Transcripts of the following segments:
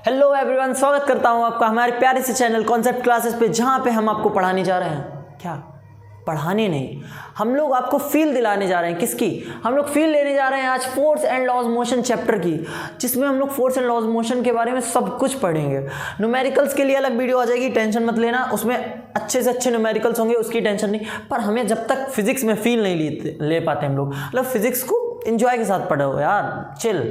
Hello everyone, स्वागत करता हूं आपका हमारे प्यारे से चैनल कॉन्सेप्ट क्लासेस पे, जहां पे हम आपको पढ़ाने जा रहे हैं। क्या पढ़ाने नहीं, हम लोग आपको फील दिलाने जा रहे हैं। किसकी? हम लोग फील लेने जा रहे हैं आज force and laws motion chapter की, जिसमें हम लोग फोर्स एंड लॉज मोशन के बारे में सब कुछ पढ़ेंगे। न्यूमेरिकल्स के लिए अलग वीडियो आ जाएगी, टेंशन मत लेना, उसमें अच्छे से अच्छे न्यूमेरिकल्स होंगे, उसकी टेंशन नहीं। पर हमें जब तक फिजिक्स में फील नहीं ले पाते हम लोग, मतलब फिजिक्स को एंजॉय के साथ पढ़ो यार, चिल,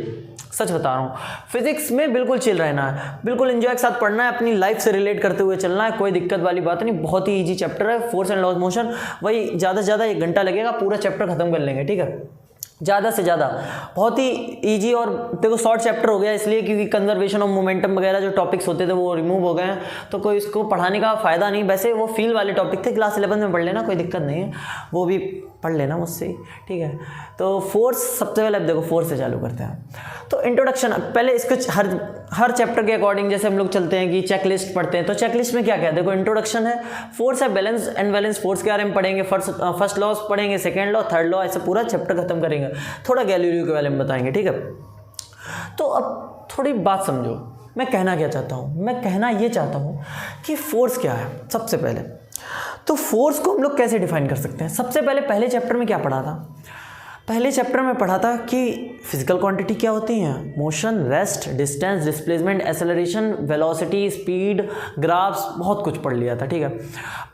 सच बता रहा हूँ। फिजिक्स में बिल्कुल चिल रहना है, बिल्कुल एंजॉय के साथ पढ़ना है, अपनी लाइफ से रिलेट करते हुए चलना है, कोई दिक्कत वाली बात नहीं। बहुत ही इजी चैप्टर है फोर्स एंड लॉज मोशन। वही ज़्यादा से ज़्यादा 1 घंटा लगेगा, पूरा चैप्टर खत्म कर लेंगे, ठीक है, ज़्यादा से ज़्यादा। बहुत ही इजी, और देखो शॉर्ट चैप्टर हो गया इसलिए क्योंकि कंजर्वेशन ऑफ मोमेंटम वगैरह जो टॉपिक्स होते थे वो रिमूव हो गए हैं, तो कोई इसको पढ़ाने का फ़ायदा नहीं। वैसे वो फील वाले टॉपिक थे, क्लास 11 में पढ़ लेना, कोई दिक्कत नहीं है, वो भी पढ़ लेना मुझसे, ठीक है। तो फोर्स सबसे पहले, अब देखो फोर्स से चालू करते हैं। तो इंट्रोडक्शन, पहले इसको हर चैप्टर के अकॉर्डिंग जैसे हम लोग चलते हैं कि चेकलिस्ट पढ़ते हैं, तो चेकलिस्ट में क्या क्या है, देखो इंट्रोडक्शन है, फोर्स है, बैलेंस एंड बैलेंस फोर्स के बारे में पढ़ेंगे, फर्स्ट लॉ पढ़ेंगे, सेकेंड लॉ, थर्ड लॉ, ऐसे पूरा चैप्टर खत्म करेंगे। थोड़ा गैलीलियो के बारे में बताएंगे, ठीक है। तो अब थोड़ी बात समझो, मैं कहना क्या चाहता हूँ। मैं कहना ये चाहता हूँ कि फोर्स क्या है। सबसे पहले तो फोर्स को हम लोग कैसे डिफाइन कर सकते हैं। सबसे पहले पहले चैप्टर में क्या पढ़ा था? पहले चैप्टर में पढ़ा था कि फिजिकल क्वांटिटी क्या होती हैं, motion, rest, distance, displacement, acceleration, velocity, speed, graphs, बहुत कुछ पढ़ लिया था, ठीक है।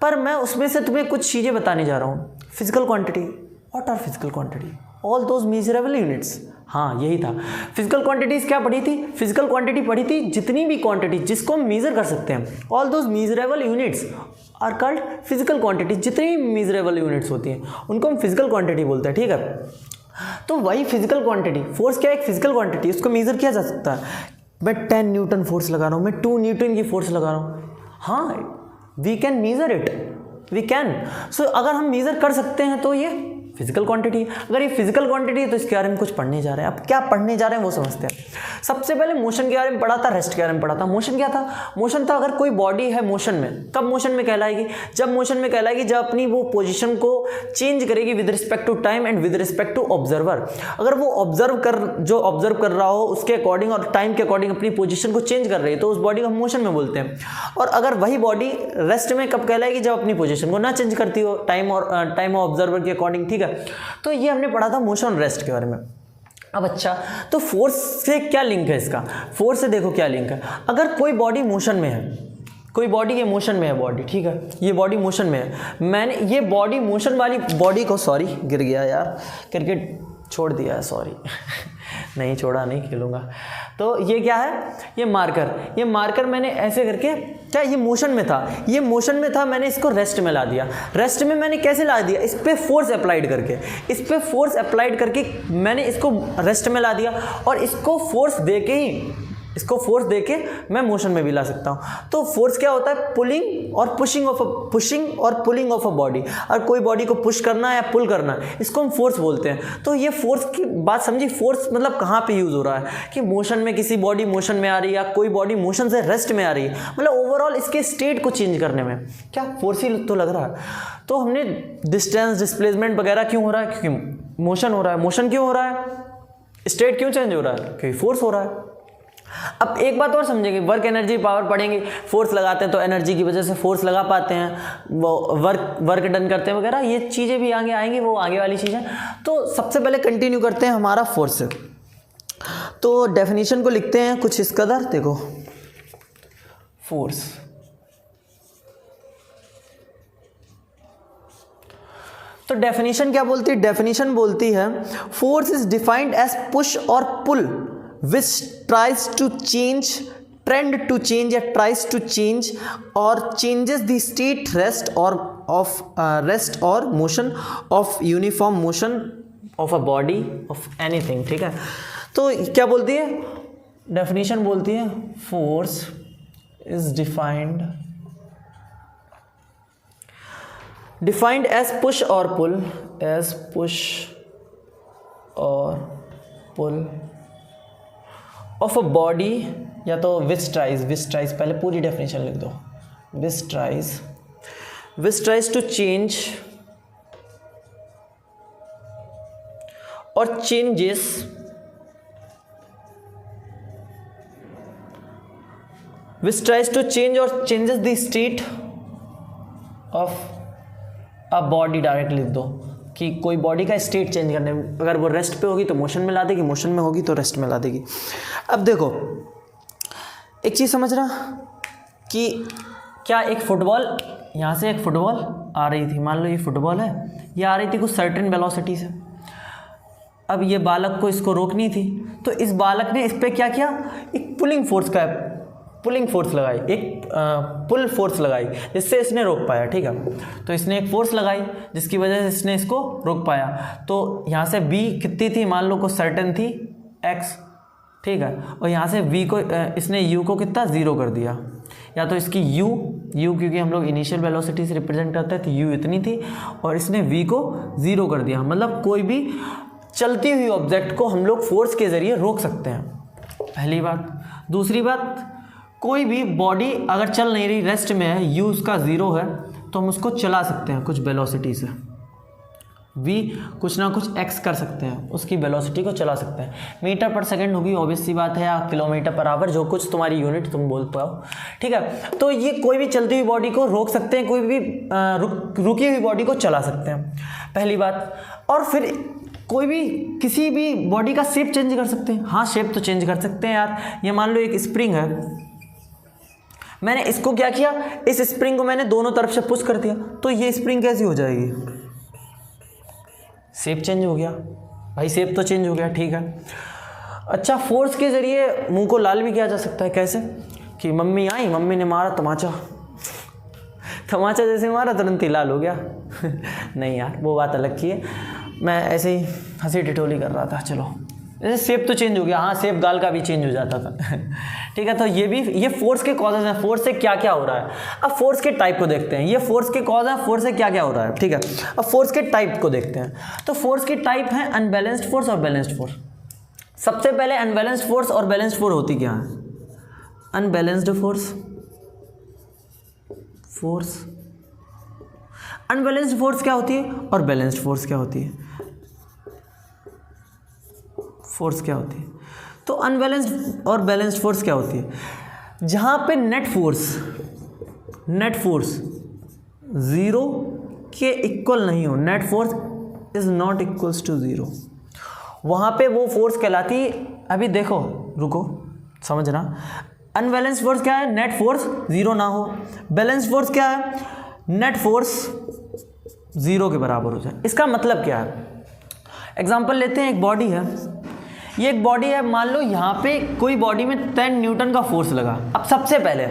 पर मैं उसमें से तुम्हें कुछ चीज़ें बताने जा रहा हूँ। Physical quantity, what are physical quantity? All those measurable units. हाँ, यही था। फिजिकल क्वांटिटीज क्या पढ़ी थी? फिजिकल क्वांटिटी पढ़ी थी जितनी भी क्वांटिटी जिसको हम मेजर कर सकते हैं, all those measurable units are called physical quantity. जितनी भी मेजरेबल यूनिट्स होती हैं उनको हम फिजिकल क्वांटिटी बोलते हैं, ठीक है। तो वही फिजिकल क्वांटिटी, फोर्स क्या है? एक फिजिकल क्वांटिटी, उसको मेजर किया जा सकता है। मैं 10 न्यूटन फोर्स लगा रहा हूँ, मैं 2 न्यूटन की फोर्स लगा रहा हूँ, हाँ, we can measure it, we can. So अगर हम मेजर कर सकते हैं तो ये फिजिकल क्वांटिटी। अगर ये फिजिकल क्वांटिटी है तो इसके बारे में कुछ पढ़ने जा रहे हैं। अब क्या पढ़ने जा रहे हैं वो समझते हैं। सबसे पहले मोशन के बारे में पढ़ा था, रेस्ट के बारे में पढ़ा था। मोशन क्या था? मोशन था अगर कोई बॉडी है मोशन में, कब मोशन में कहलाएगी? जब मोशन में कहलाएगी जब अपनी वो पोजीशन को चेंज करेगी with respect to time and with respect to observer. अगर वो ऑब्जर्व कर रहा हो उसके अकॉर्डिंग और टाइम के अकॉर्डिंग अपनी पोजीशन को चेंज कर रही है तो उस बॉडी को मोशन में बोलते हैं। और अगर वही बॉडी रेस्ट में कब कहलाएगी? जब अपनी पोजीशन को ना चेंज करती हो टाइम और ऑब्जर्वर के अकॉर्डिंग, ठीक है। तो ये हमने पढ़ा था मोशन रेस्ट के बारे में। अब अच्छा, तो फोर्स से क्या लिंक है इसका? फोर्स से देखो क्या लिंक है। अगर कोई बॉडी मोशन में है, कोई बॉडी ये मोशन में है बॉडी, ठीक है, ये बॉडी मोशन में है, मैंने ये बॉडी मोशन वाली बॉडी को, सॉरी गिर गया यार, क्रिकेट छोड़ दिया है, सॉरी नहीं छोड़ा, नहीं खेलूंगा। तो ये क्या है? ये मार्कर मैंने ऐसे करके, क्या ये मोशन में था, ये मोशन में था, मैंने इसको रेस्ट में ला दिया। रेस्ट में मैंने कैसे ला दिया? इस पर फोर्स अप्लाइड करके मैंने इसको रेस्ट में ला दिया, और इसको फोर्स दे के मैं मोशन में भी ला सकता हूँ। तो फोर्स क्या होता है? पुलिंग और पुलिंग ऑफ अ बॉडी। और कोई बॉडी को पुश करना है या पुल करना है, इसको हम फोर्स बोलते हैं। तो ये फोर्स की बात समझी। फोर्स मतलब कहाँ पे यूज हो रहा है कि मोशन में, किसी बॉडी मोशन में आ रही है या कोई बॉडी मोशन से रेस्ट में आ रही है, मतलब ओवरऑल इसके स्टेट को चेंज करने में क्या फोर्स ही तो लग रहा है। तो हमने डिस्टेंस, डिस्प्लेसमेंट वगैरह क्यों हो रहा है? क्योंकि मोशन हो रहा है। मोशन क्यों हो रहा है? स्टेट क्यों चेंज हो रहा है? क्योंकि फोर्स हो रहा है। अब एक बात और समझेंगे, वर्क एनर्जी पावर पढ़ेंगे। फोर्स लगाते हैं तो एनर्जी की वजह से फोर्स लगा पाते हैं, वो वर्क डन करते हैं वगैरह, ये चीज़ें भी आगे आएंगी, वो आगे वाली चीज़ें। तो सबसे पहले कंटिन्यू करते हैं हमारा फोर्स से। तो डेफिनेशन को लिखते हैं कुछ इस कदर, देखो फोर्स। तो डेफिनेशन क्या बोलती है? डेफिनेशन बोलती है force is defined as push और pull which tries to change, trend to change or tries to change or changes the state rest or motion of uniform motion of a body of anything, ठीक है। तो क्या बोलती है definition? बोलती है force is defined as push और pull of a body, या तो विच ट्राइज, पहले पूरी डेफिनेशन लिख दो। विच ट्राइज टू चेंज और changes which tries to change और changes the state of a body, direct लिख दो कि कोई बॉडी का स्टेट चेंज करने, अगर वो रेस्ट पे होगी तो मोशन में ला देगी, मोशन में होगी तो रेस्ट में ला देगी। अब देखो एक चीज़ समझ रहा कि क्या एक फुटबॉल, यहाँ से एक फुटबॉल आ रही थी, मान लो ये फुटबॉल है, ये आ रही थी कुछ सर्टेन वेलोसिटी से। अब ये बालक को इसको रोकनी थी, तो इस बालक ने इस पर क्या किया, एक पुलिंग फोर्स लगाई, एक पुल फोर्स लगाई, जिससे इसने रोक पाया। ठीक है, तो इसने एक फोर्स लगाई जिसकी वजह से इसने इसको रोक पाया। तो यहाँ से b कितनी थी, मान लो को सर्टेन थी x, ठीक है, और यहाँ से v को इसने u को कितना 0 कर दिया, या तो इसकी u क्योंकि हम लोग इनिशियल वेलोसिटी से रिप्रेजेंट करते हैं तो u इतनी थी, और इसने v को 0 कर दिया। मतलब कोई भी चलती हुई ऑब्जेक्ट को हम लोग फोर्स के ज़रिए रोक सकते हैं, पहली बात। दूसरी बात, कोई भी बॉडी अगर चल नहीं रही, रेस्ट में है, u उसका 0 है, तो हम उसको चला सकते हैं कुछ वेलोसिटी से, v कुछ ना कुछ x कर सकते हैं, उसकी वेलोसिटी को चला सकते हैं। मीटर पर सेकंड होगी, ऑब्वियस सी बात है, या किलोमीटर पर आवर, जो कुछ तुम्हारी यूनिट तुम बोल पाओ। ठीक है, तो ये कोई भी चलती हुई बॉडी को रोक सकते हैं, कोई भी रुकी हुई बॉडी को चला सकते हैं, पहली बात। और फिर कोई भी किसी भी बॉडी का शेप चेंज कर सकते हैं। हाँ, शेप तो चेंज कर सकते हैं यार। ये मान लो एक स्प्रिंग है, मैंने इसको क्या किया, इस स्प्रिंग को मैंने दोनों तरफ से पुश कर दिया, तो ये स्प्रिंग कैसी हो जाएगी, शेप चेंज हो गया भाई, शेप तो चेंज हो गया। ठीक है, अच्छा, फोर्स के ज़रिए मुंह को लाल भी किया जा सकता है। कैसे कि मम्मी आई, मम्मी ने मारा तमाचा, तमाचा जैसे मारा तुरंत ही लाल हो गया। नहीं यार, वो बात अलग की है, मैं ऐसे ही हंसी टिटोली कर रहा था। चलो, जैसे शेप तो चेंज हो गया, हाँ, शेप गाल का भी चेंज हो जाता था। ठीक है, तो ये फोर्स के कॉजेज हैं, फोर्स से क्या क्या हो रहा है। अब फोर्स के टाइप को देखते हैं, ये फोर्स के कॉज है, फोर्स से क्या क्या हो रहा है। ठीक है, अब फोर्स के टाइप को देखते हैं। तो फोर्स के टाइप हैं अनबैलेंस्ड फोर्स और बैलेंस्ड फोर्स। सबसे पहले अनबैलेंस्ड फोर्स और बैलेंस्ड फोर्स होती क्या है। अनबैलेंस्ड फोर्स, अनबैलेंस्ड फोर्स क्या होती है और बैलेंस्ड फोर्स क्या होती है, फोर्स क्या होती है। तो अनबैलेंस्ड और बैलेंस्ड फोर्स क्या होती है, जहां पे नेट फोर्स 0 के इक्वल नहीं हो, net force is not equals to 0, वहां पे वो फोर्स कहलाती। अभी देखो, रुको, समझना, अनबैलेंस्ड फोर्स क्या है, नेट फोर्स 0 ना हो। बैलेंस्ड फोर्स क्या है, नेट फोर्स 0 के बराबर हो जाए। इसका मतलब क्या है, एग्जांपल लेते हैं, एक बॉडी है, ये एक बॉडी है, मान लो यहाँ पे कोई बॉडी में 10 न्यूटन का फोर्स लगा। अब सबसे पहले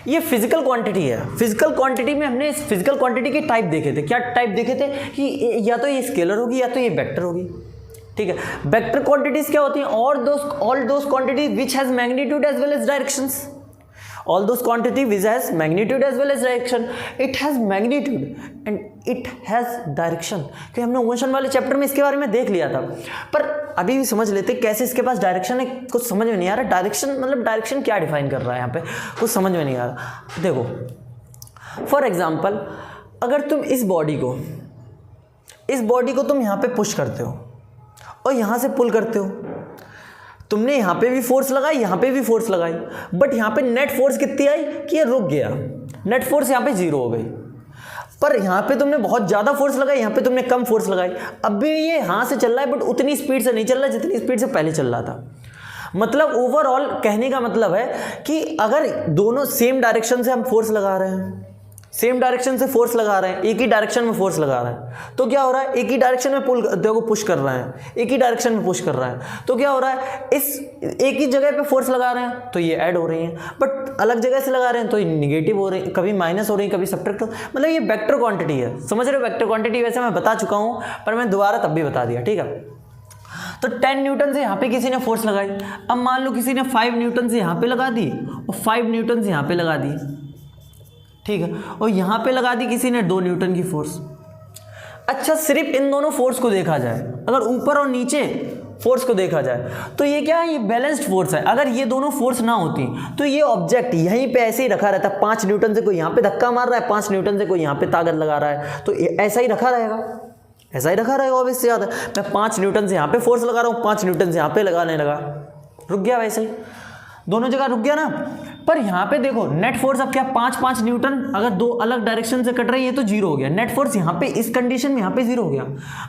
ये फिजिकल क्वांटिटी है, फिजिकल क्वांटिटी में हमने इस फिजिकल क्वांटिटी के टाइप देखे थे। क्या टाइप देखे थे कि या तो ये स्केलर होगी या तो ये वेक्टर होगी। ठीक है, वेक्टर क्वांटिटीज क्या होती हैं, all those quantity which has magnitude as well as directions, all those quantity which has magnitude as well as direction, it has magnitude and it has direction। क्योंकि हमने मोशन वाले chapter में इसके बारे में देख लिया था, पर अभी भी समझ लेते कैसे इसके पास डायरेक्शन है। कुछ समझ में नहीं आ रहा, डायरेक्शन मतलब डायरेक्शन क्या डिफाइन कर रहा है यहाँ पे, कुछ समझ में नहीं आ रहा। देखो, फॉर एग्जाम्पल, अगर तुम इस बॉडी को तुम यहाँ पे पुश करते हो और यहाँ से पुल करते हो, तुमने यहाँ पे भी फोर्स लगाई, यहाँ पे भी फोर्स लगाई, बट यहाँ पे नेट फोर्स कितनी आई कि ये रुक गया, नेट फोर्स यहाँ पे 0 हो गई। पर यहाँ पे तुमने बहुत ज़्यादा फोर्स लगाई, यहाँ पे तुमने कम फोर्स लगाई, अब भी ये यहाँ से चल रहा है बट उतनी स्पीड से नहीं चल रहा जितनी स्पीड से पहले चल रहा था। मतलब ओवरऑल कहने का मतलब है कि अगर दोनों सेम डायरेक्शन से हम फोर्स लगा रहे हैं, सेम डायरेक्शन से फोर्स लगा रहे हैं, एक ही डायरेक्शन में फोर्स लगा रहे हैं, तो क्या हो रहा है, एक ही डायरेक्शन में पुश कर रहे हैं, एक ही डायरेक्शन में पुश कर रहे हैं, तो क्या हो रहा है, इस एक ही जगह पे फोर्स लगा रहे हैं तो ये ऐड हो रही हैं, बट अलग जगह से लगा रहे हैं तो ये निगेटिव हो रही है, कभी माइनस हो रही है, कभी सब्ट्रैक्ट हो, मतलब ये वेक्टर क्वांटिटी है। समझ रहे हो, वेक्टर क्वांटिटी वैसे मैं बता चुका हूँ, पर मैं दोबारा तब भी बता दिया। ठीक है, तो 10 न्यूटन से यहाँ पे किसी ने फोर्स लगाई, अब मान लो किसी ने 5 न्यूटन से यहाँ पे लगा दी और 5 न्यूटन से यहाँ पे लगा दी, ठीक है, और यहाँ पे लगा दी किसी ने 2 न्यूटन की फोर्स। अच्छा, सिर्फ इन दोनों फोर्स को देखा जाए, अगर ऊपर और नीचे फोर्स को देखा जाए तो ये क्या है, ये बैलेंस्ड फोर्स है। अगर ये दोनों फोर्स ना होती तो ये ऑब्जेक्ट यहीं पे ऐसे ही रखा रहता। 5 न्यूटन से कोई यहाँ पे धक्का मार रहा है, 5 न्यूटन से कोई यहाँ पे ताकत लगा रहा है, तो ऐसा ही रखा रहेगा, ऐसा ही रखा रहेगा। ऑब्वियस सी बात है, मैं 5 न्यूटन से यहाँ पे फोर्स लगा रहा हूँ, 5 न्यूटन से यहाँ पे लगाने लगा, रुक गया, वैसे ही दोनों जगह रुक गया ना। पर यहाँ पे देखो नेट फोर्स अब क्या 5 न्यूटन अगर दो अलग डायरेक्शन से कट रही है तो जीरो हो गया। नेट फोर्स यहाँ पे इस कंडीशन में यहाँ पे जीरो हो गया।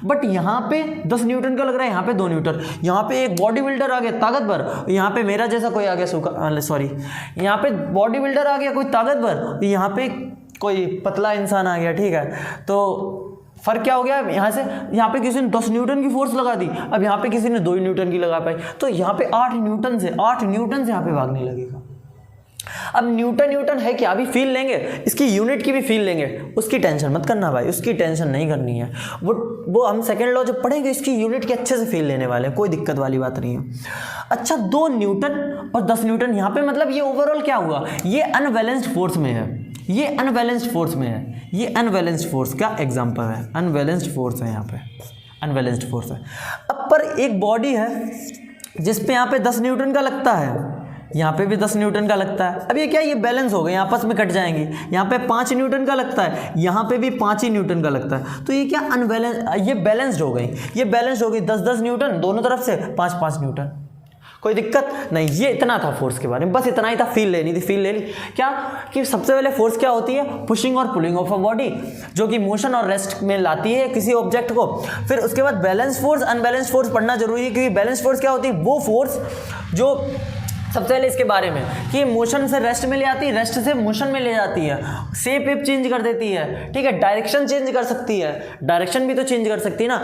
बट यहाँ पे 10 न्यूटन का लग रहा है, यहाँ पे 2 न्यूटन। यहाँ पे एक बॉडी बिल्डर आ गया ताकतवर, यहाँ पे मेरा जैसा कोई आ गया सॉरी, यहाँ पे बॉडी बिल्डर आ गया कोई ताकतवर, यहाँ पे कोई पतला इंसान आ गया, ठीक है। तो फर्क क्या हो गया यहाँ से, यहाँ पे किसी ने 10 न्यूटन की फोर्स लगा दी, अब यहाँ पे किसी ने 2 न्यूटन की लगा पाई, तो यहाँ पे 8 न्यूटन से यहाँ पे भागने लगेगा। अब न्यूटन है क्या, अभी फील लेंगे, इसकी यूनिट की भी फील लेंगे, उसकी टेंशन मत करना भाई, उसकी टेंशन नहीं करनी है। वो हम सेकेंड लॉ जब पढ़ेंगे इसकी यूनिट की अच्छे से फील लेने वाले हैं, कोई दिक्कत वाली बात नहीं है। अच्छा 2 न्यूटन और 10 न्यूटन यहाँ पे, मतलब ये ओवरऑल क्या हुआ, ये अनबैलेंस्ड फोर्स में है, ये अनबैलेंस्ड फोर्स में है, ये अनबैलेंस्ड फोर्स का एग्जाम्पल है, अनबैलेंस्ड फोर्स है, यहाँ पे अनबैलेंस्ड फोर्स है। अब पर एक बॉडी है जिसपे यहाँ पे 10 न्यूटन का लगता है, यहाँ पे भी 10 न्यूटन का लगता है। अब ये क्या, ये बैलेंस हो गए, आपस में कट जाएंगे। यहाँ पे 5 न्यूटन का लगता है, यहाँ पे भी 5 ही न्यूटन का लगता है, तो ये क्या अनबैलेंस, ये बैलेंस्ड हो गई, ये बैलेंस्ड हो गई, 10 न्यूटन दोनों तरफ से, 5 न्यूटन, कोई दिक्कत नहीं। ये इतना था फोर्स के बारे में, बस इतना ही था, फील लेनी थी, फील ले ली। क्या कि सबसे पहले फोर्स क्या होती है, पुशिंग और पुलिंग ऑफ अ बॉडी, जो कि मोशन और रेस्ट में लाती है किसी ऑब्जेक्ट को। फिर उसके बाद बैलेंस फोर्स, अनबैलेंस फोर्स पढ़ना जरूरी है, क्योंकि बैलेंस फोर्स क्या होती है, वो फोर्स जो सबसे पहले इसके बारे में कि मोशन से रेस्ट में ले आती है, रेस्ट से मोशन में ले जाती है, शेप वेप चेंज कर देती है, ठीक है, डायरेक्शन चेंज कर सकती है, डायरेक्शन भी तो चेंज कर सकती है ना।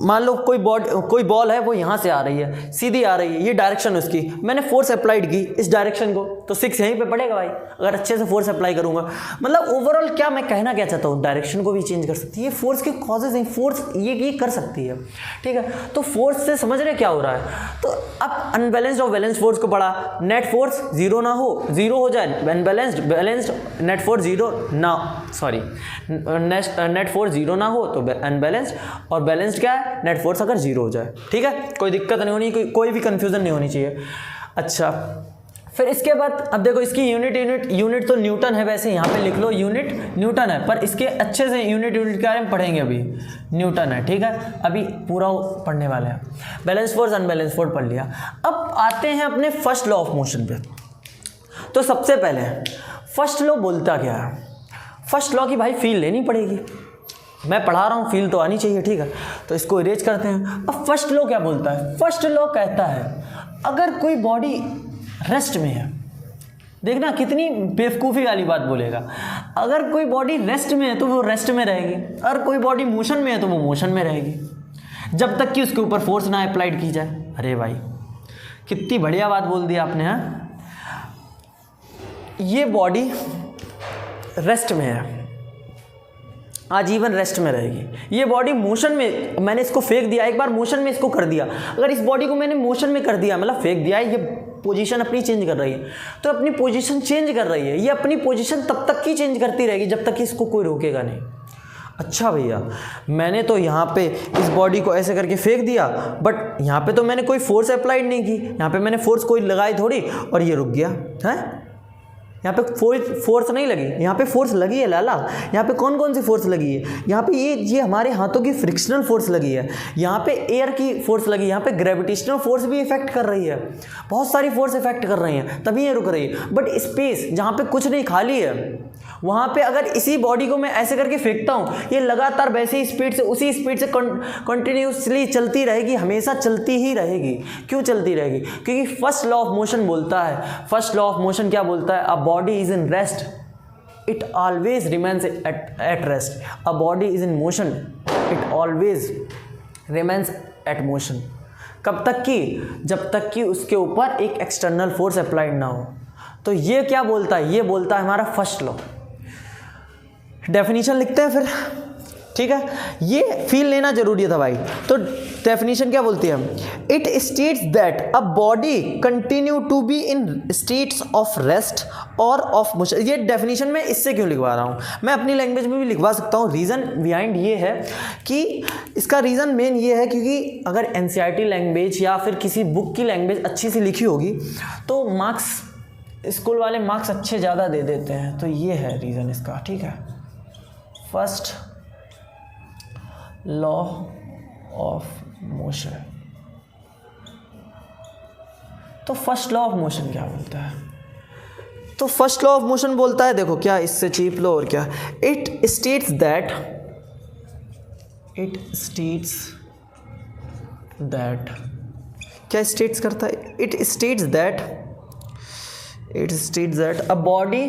मान लो कोई बॉल है, वो यहाँ से आ रही है, सीधी आ रही है, ये डायरेक्शन उसकी, मैंने फोर्स अप्लाइड की इस डायरेक्शन को, तो 6 यहीं पे पड़ेगा भाई, अगर अच्छे से फोर्स अप्लाई करूँगा। मतलब ओवरऑल क्या मैं कहना क्या चाहता हूँ, डायरेक्शन को भी चेंज कर सकती है, ये फोर्स के कॉजेज हैं, फोर्स ये कर सकती है, ठीक है। तो फोर्स से समझ रहे क्या हो रहा है। तो अब अनबैलेंस्ड और बैलेंस फोर्स को पढ़ा, नेट फोर्स जीरो ना हो, जीरो हो जाए, unbalanced, balanced, net force zero ना, सॉरी नेट फोर्स जीरो ना हो तो अनबैलेंस्ड, और बैलेंस्ड क्या है, नेट फोर्स अगर जीरो हो जाए, ठीक है। कोई दिक्कत नहीं होनी, कोई भी कंफ्यूजन नहीं होनी चाहिए। अच्छा फिर इसके बाद अब देखो इसकी यूनिट तो न्यूटन है, वैसे यहाँ पे लिख लो यूनिट न्यूटन है, पर इसके अच्छे से यूनिट के बारे में पढ़ेंगे, अभी न्यूटन है, ठीक है, अभी पूरा पढ़ने वाले हैं। बैलेंस फोर्स अनबैलेंस फोर्स पढ़ लिया। अब आते हैं अपने फर्स्ट लॉ ऑफ मोशन पे। तो सबसे पहले फर्स्ट लॉ बोलता क्या है, फर्स्ट लॉ की भाई फील लेनी पड़ेगी, मैं पढ़ा रहा हूँ, फील तो आनी चाहिए, ठीक है। तो इसको इरेज करते हैं। अब फर्स्ट लॉ क्या बोलता है, फर्स्ट लॉ कहता है अगर कोई बॉडी रेस्ट में है, देखना कितनी बेवकूफ़ी वाली बात बोलेगा, अगर कोई बॉडी रेस्ट में है तो वो रेस्ट में रहेगी, और कोई बॉडी मोशन में है तो वो मोशन में रहेगी, जब तक कि उसके ऊपर फोर्स ना अप्लाइड की जाए। अरे भाई कितनी बढ़िया बात बोल दी आपने, हाँ। ये बॉडी रेस्ट में है, आजीवन रेस्ट में रहेगी। ये बॉडी मोशन में, मैंने इसको फेंक दिया एक बार, मोशन में इसको कर दिया, अगर इस बॉडी को मैंने मोशन में कर दिया, मतलब फेंक दिया, ये पोजीशन अपनी चेंज कर रही है, तो अपनी पोजीशन चेंज कर रही है, ये अपनी पोजीशन तब तक की चेंज करती रहेगी जब तक कि इसको कोई रोकेगा नहीं। अच्छा भैया मैंने तो यहाँ पे इस बॉडी को ऐसे करके फेंक दिया, बट यहाँ पे तो मैंने कोई फोर्स अप्लाइड नहीं की, यहाँ पे मैंने फोर्स कोई लगाई थोड़ी, और ये रुक गया है। यहाँ पे फोर्स नहीं लगी, यहाँ पे फोर्स लगी है लाला। यहाँ पे कौन कौन सी फोर्स लगी है, यहाँ पे ये हमारे हाथों की फ्रिक्शनल फोर्स लगी है, यहाँ पे एयर की फोर्स लगी है, यहाँ पे ग्रेविटेशनल फोर्स भी इफेक्ट कर रही है, बहुत सारी फोर्स इफेक्ट कर रही हैं, तभी ये रुक रही है। बट स्पेस जहाँ पे कुछ नहीं खाली है, वहाँ पे अगर इसी बॉडी को मैं ऐसे करके फेंकता हूँ, ये लगातार वैसे ही स्पीड से, उसी स्पीड से कंटिन्यूसली चलती रहेगी, हमेशा चलती ही रहेगी। क्यों चलती रहेगी, क्योंकि फर्स्ट लॉ ऑफ मोशन बोलता है, फर्स्ट लॉ ऑफ मोशन क्या बोलता है, अ body is in rest it always remains at rest, a body is in motion it always remains at motion. कब तक की, जब तक कि उसके ऊपर एक एक्सटर्नल फोर्स अप्लाइड ना हो। तो ये क्या बोलता है, ये बोलता है हमारा फर्स्ट लॉ। डेफिनेशन लिखते हैं फिर, ठीक है, ये फील लेना जरूरी था भाई। तो डेफिनेशन क्या बोलती है, it states that a body continue to be in states of rest और ऑफ मोशन। ये डेफिनेशन में इससे क्यों लिखवा रहा हूँ, मैं अपनी लैंग्वेज में भी लिखवा सकता हूँ। रीज़न बिहाइंड ये है कि इसका रीज़न मेन ये है क्योंकि अगर एनसीईआरटी लैंग्वेज या फिर किसी बुक की लैंग्वेज अच्छी सी लिखी होगी तो मार्क्स, स्कूल वाले मार्क्स अच्छे ज़्यादा दे देते हैं। तो ये है रीज़न इसका, ठीक है। First law of motion. तो फर्स्ट लॉ ऑफ मोशन क्या बोलता है, तो फर्स्ट लॉ ऑफ मोशन बोलता है, देखो क्या इससे चीप लॉ और क्या, इट स्टेट्स दैट क्या स्टेट्स करता है, it states that a body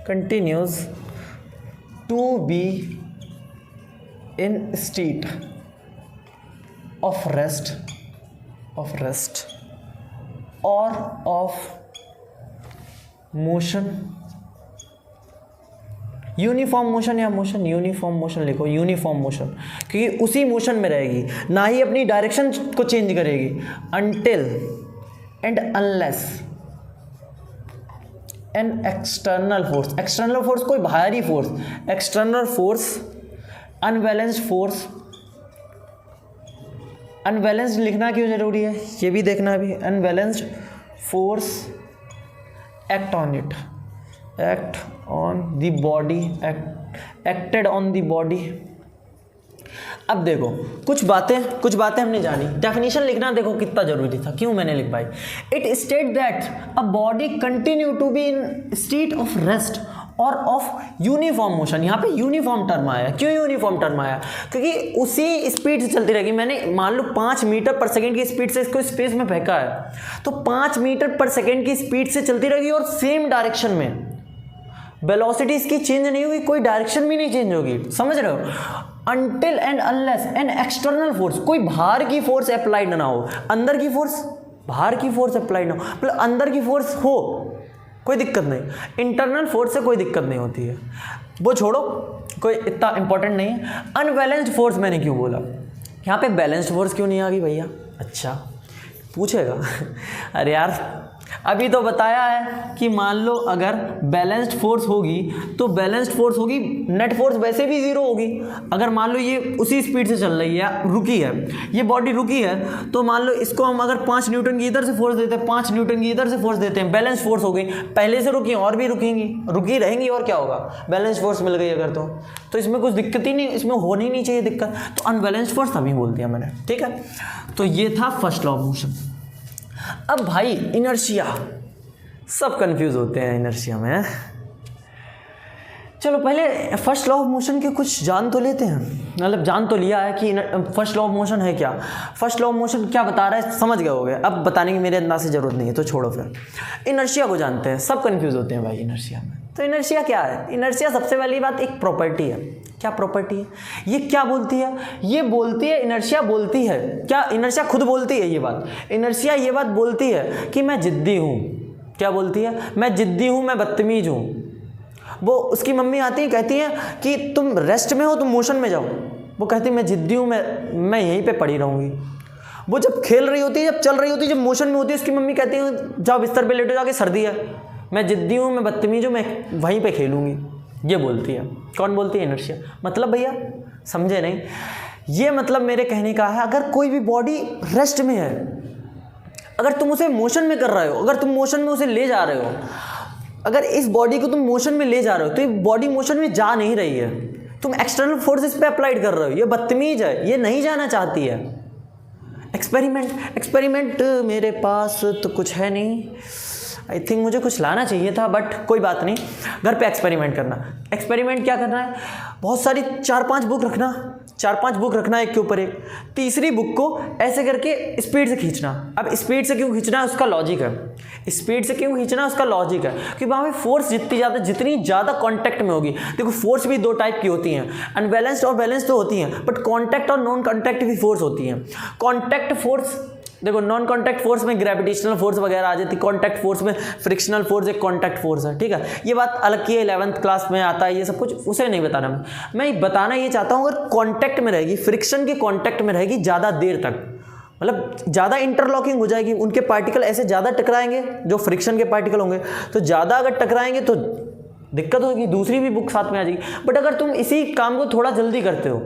continues to be in state of rest or of motion, uniform motion या मोशन, यूनिफॉर्म मोशन लिखो, यूनिफॉर्म मोशन, क्योंकि उसी मोशन में रहेगी, ना ही अपनी डायरेक्शन को चेंज करेगी, until and unless an external force कोई बाहरी फोर्स, एक्सटर्नल फोर्स, अनबैलेंस्ड लिखना क्यों जरूरी है ये भी देखना भी, unbalanced force acted on the body. अब देखो कुछ बातें हमने जानी, डेफिनेशन लिखना देखो कितना जरूरी था, क्यों मैंने लिख पाई, it state that a body continue to be in state of rest और ऑफ यूनिफॉर्म मोशन। यहाँ पे यूनिफॉर्म टर्म आया, क्यों यूनिफॉर्म टर्म आया, क्योंकि उसी स्पीड से चलती रहेगी। मैंने मान लो 5 मीटर पर सेकेंड की स्पीड से इसको स्पेस में फेंका है, तो 5 मीटर पर सेकेंड की स्पीड से चलती रहेगी और सेम डायरेक्शन में, वेलोसिटी इसकी चेंज नहीं होगी, कोई डायरेक्शन भी नहीं चेंज होगी, समझ रहे हो, until and unless an external force, कोई बाहर की फोर्स अप्लाइड ना हो, अंदर की फोर्स, बाहर की फोर्स अप्लाइड ना हो, मतलब अंदर की फोर्स हो कोई दिक्कत नहीं, इंटरनल फोर्स से कोई दिक्कत नहीं होती है, वो छोड़ो, कोई इतना इंपॉर्टेंट नहीं है। अनबैलेंस्ड फोर्स मैंने क्यों बोला, यहाँ पे बैलेंस्ड फोर्स क्यों नहीं आ गई भैया, अच्छा पूछेगा अरे यार अभी तो बताया है कि मान लो अगर बैलेंस्ड फोर्स होगी तो बैलेंस्ड फोर्स होगी, नेट फोर्स वैसे भी जीरो होगी। अगर मान लो ये उसी स्पीड से चल रही है, रुकी है, ये बॉडी रुकी है, तो मान लो इसको हम अगर 5 न्यूटन की इधर से फोर्स देते हैं, 5 न्यूटन की इधर से फोर्स देते हैं, बैलेंस फोर्स हो गई, पहले से रुकी और भी रुकी रहेंगी और क्या होगा, बैलेंस फोर्स मिल गई अगर तो इसमें कुछ दिक्कत ही नहीं, इसमें होनी नहीं चाहिए दिक्कत, तो अनबैलेंस्ड फोर्स तभी बोल दिया मैंने, ठीक है। तो ये था फर्स्ट लॉ ऑफ मोशन। अब भाई इनर्शिया, सब कंफ्यूज होते हैं इनर्शिया में। चलो पहले फर्स्ट लॉ ऑफ मोशन के कुछ जान तो लेते हैं, मतलब जान तो लिया है कि फर्स्ट लॉ ऑफ मोशन है क्या, फर्स्ट लॉ ऑफ मोशन क्या बता रहा है समझ गए होगे, अब बताने की मेरे अंदाज से ज़रूरत नहीं है, तो छोड़ो फिर। इनर्शिया को जानते हैं, सब कंफ्यूज होते हैं भाई इनर्शिया में। तो इनर्शिया क्या है, इनर्शिया सबसे पहली बात एक प्रॉपर्टी है। क्या प्रॉपर्टी है, ये क्या बोलती है, ये बोलती है, इनर्शिया बोलती है क्या, इनर्शिया खुद बोलती है ये बात, इनर्शिया ये बात बोलती है कि मैं जिद्दी हूँ। क्या बोलती है, मैं जिद्दी हूँ, मैं बदतमीज हूँ। वो उसकी मम्मी आती है कहती है कि तुम रेस्ट में हो, तुम मोशन में जाओ, वो कहती है मैं जिद्दी हूँ, मैं यहीं पे पड़ी रहूँगी। वो जब खेल रही होती है, जब चल रही होती है, जब मोशन में होती है, उसकी मम्मी कहती है जाओ बिस्तर पे लेटो जाके, सर्दी है, मैं जिद्दी हूँ, मैं बदतमीज हूँ, मैं वहीं पे खेलूँगी। ये बोलती है, कौन बोलती है, इनर्शिया। मतलब भैया समझे नहीं, ये मतलब मेरे कहने का है, अगर कोई भी बॉडी रेस्ट में है, अगर तुम उसे मोशन में कर रहे हो, अगर तुम मोशन में उसे ले जा रहे हो, अगर इस बॉडी को तुम मोशन में ले जा रहे हो, तो ये बॉडी मोशन में जा नहीं रही है, तुम एक्सटर्नल फोर्सेस पे अप्लाइड कर रहे हो, ये बदतमीज है, ये नहीं जाना चाहती है। एक्सपेरिमेंट मेरे पास तो कुछ है नहीं, आई थिंक मुझे कुछ लाना चाहिए था, बट कोई बात नहीं, घर पे एक्सपेरिमेंट करना। एक्सपेरिमेंट क्या करना है, बहुत सारी 4-5 बुक रखना एक के ऊपर एक, तीसरी बुक को ऐसे करके स्पीड से खींचना। अब स्पीड से क्यों खींचना है उसका लॉजिक है, स्पीड से क्यों खींचना है उसका लॉजिक है, कि वहाँ पे फोर्स जितनी ज़्यादा कांटेक्ट में होगी। देखो फोर्स भी 2 टाइप की होती हैं, अनबैलेंस्ड और बैलेंस्ड तो होती हैं, बट कांटेक्ट और नॉन कांटेक्ट भी फोर्स होती हैं। कांटेक्ट फोर्स देखो, नॉन कॉन्टैक्ट फोर्स में ग्रेविटेशनल फोर्स वगैरह आ जाती है, कॉन्टैक्ट फोर्स में फ्रिक्शनल फोर्स एक कॉन्टैक्ट फोर्स है, ठीक है। ये बात अलग की है, 11th क्लास में आता है ये सब कुछ, उसे नहीं बताना मैं बताना ये चाहता हूँ, अगर कॉन्टैक्ट में रहेगी, फ्रिक्शन के कॉन्टैक्ट में रहेगी ज़्यादा देर तक, मतलब ज़्यादा इंटरलॉकिंग हो जाएगी, उनके पार्टिकल ऐसे ज़्यादा टकराएंगे जो फ्रिक्शन के पार्टिकल होंगे, तो ज़्यादा अगर टकराएंगे तो दिक्कत होगी, दूसरी भी बुक साथ में आ जाएगी। बट अगर तुम इसी काम को थोड़ा जल्दी करते हो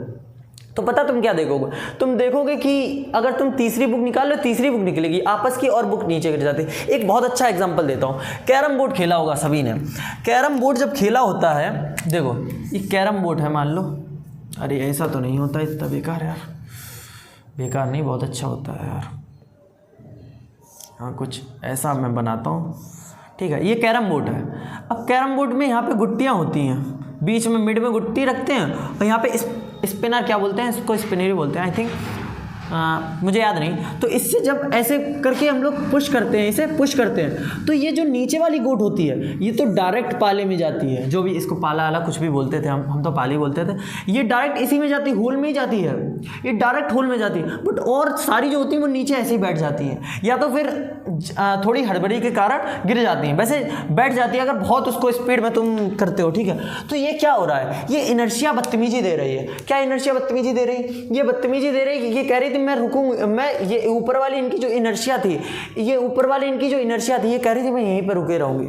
तो पता तुम क्या देखोगे, तुम देखोगे कि अगर तुम तीसरी बुक निकाल लो, तीसरी बुक निकलेगी आपस की और बुक नीचे गिर जाती है। एक बहुत अच्छा एग्जांपल देता हूँ, कैरम बोर्ड खेला होगा सभी ने। कैरम बोर्ड जब खेला होता है, देखो ये कैरम बोर्ड है मान लो, अरे ऐसा तो नहीं होता, इतना बेकार यार, बेकार नहीं, बहुत अच्छा होता है यार। हाँ कुछ ऐसा मैं बनाता हूँ, ठीक है। ये कैरम बोर्ड है। अब कैरम बोर्ड में यहाँ पे गुट्टियाँ होती हैं, बीच में मिड में गुट्टी रखते हैं और यहाँ पे स्पिनर क्या बोलते हैं, इसको स्पिनर ही बोलते हैं आई थिंक, मुझे याद नहीं। तो इससे जब ऐसे करके हम लोग पुश करते हैं, इसे पुश करते हैं, तो ये जो नीचे वाली गोट होती है ये तो डायरेक्ट पाले में जाती है, जो भी इसको पाला वाला कुछ भी बोलते थे हम तो पाली बोलते थे। ये डायरेक्ट इसी में जाती है, होल में ही जाती है, ये डायरेक्ट होल में जाती है। बट और सारी जो होती है वो नीचे ऐसे ही बैठ जाती है, या तो फिर थोड़ी हड़बड़ी के कारण गिर जाती हैं, वैसे बैठ जाती है अगर बहुत उसको स्पीड में तुम करते हो, ठीक है। तो ये क्या हो रहा है, ये इनर्शिया बदतमीजी दे रही है। क्या इनर्शिया बदतमीजी दे रही है? ये बदतमीजी दे रही है कि ये कह रही थी मैं रुकूंगी, मैं ये ऊपर वाली इनकी जो इनर्शिया थी, ये ऊपर वाली इनकी जो इनर्शिया थी, ये कह रही थी मैं यहीं पर रुके रहूंगी,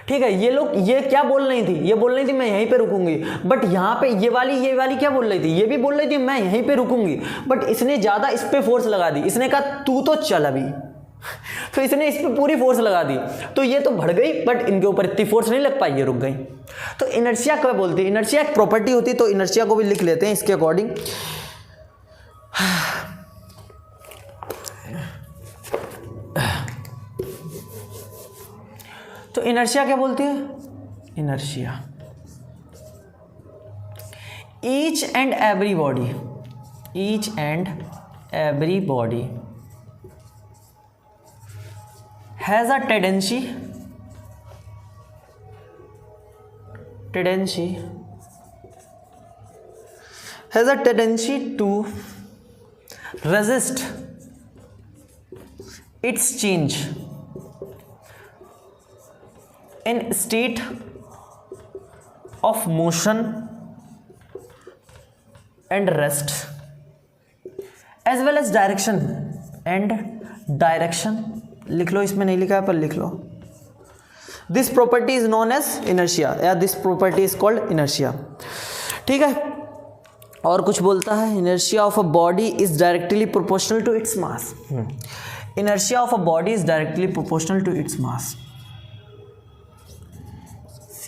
ठीक है। ये लोग ये क्या बोल रही थी, ये बोल रही थी मैं यहीं पे रुकूंगी, बट यहाँ पे ये वाली क्या बोल रही थी, ये भी बोल रही थी मैं यहीं पे रुकूंगी, बट इसने ज़्यादा इस पे फोर्स लगा दी, इसने कहा तू तो चल अभी तो इसने इस पे पूरी फोर्स लगा दी, तो ये तो बढ़ गई बट इनके ऊपर इतनी फोर्स नहीं लग पाई, ये रुक गई। तो इनर्शिया क्या बोलती है, इनर्शिया एक प्रॉपर्टी होती है, तो इनर्शिया को भी लिख लेते हैं इसके अकॉर्डिंग। तो इनर्शिया क्या बोलती है, inertia each and every body has a tendency to resist its change in state of motion and rest as well as direction लिख लो, इसमें नहीं लिखा है पर लिख लो। This property is known as inertia, या this property is called inertia, ठीक है। और कुछ बोलता है, inertia of a body is directly proportional to its mass. Inertia of a body is directly proportional to its mass.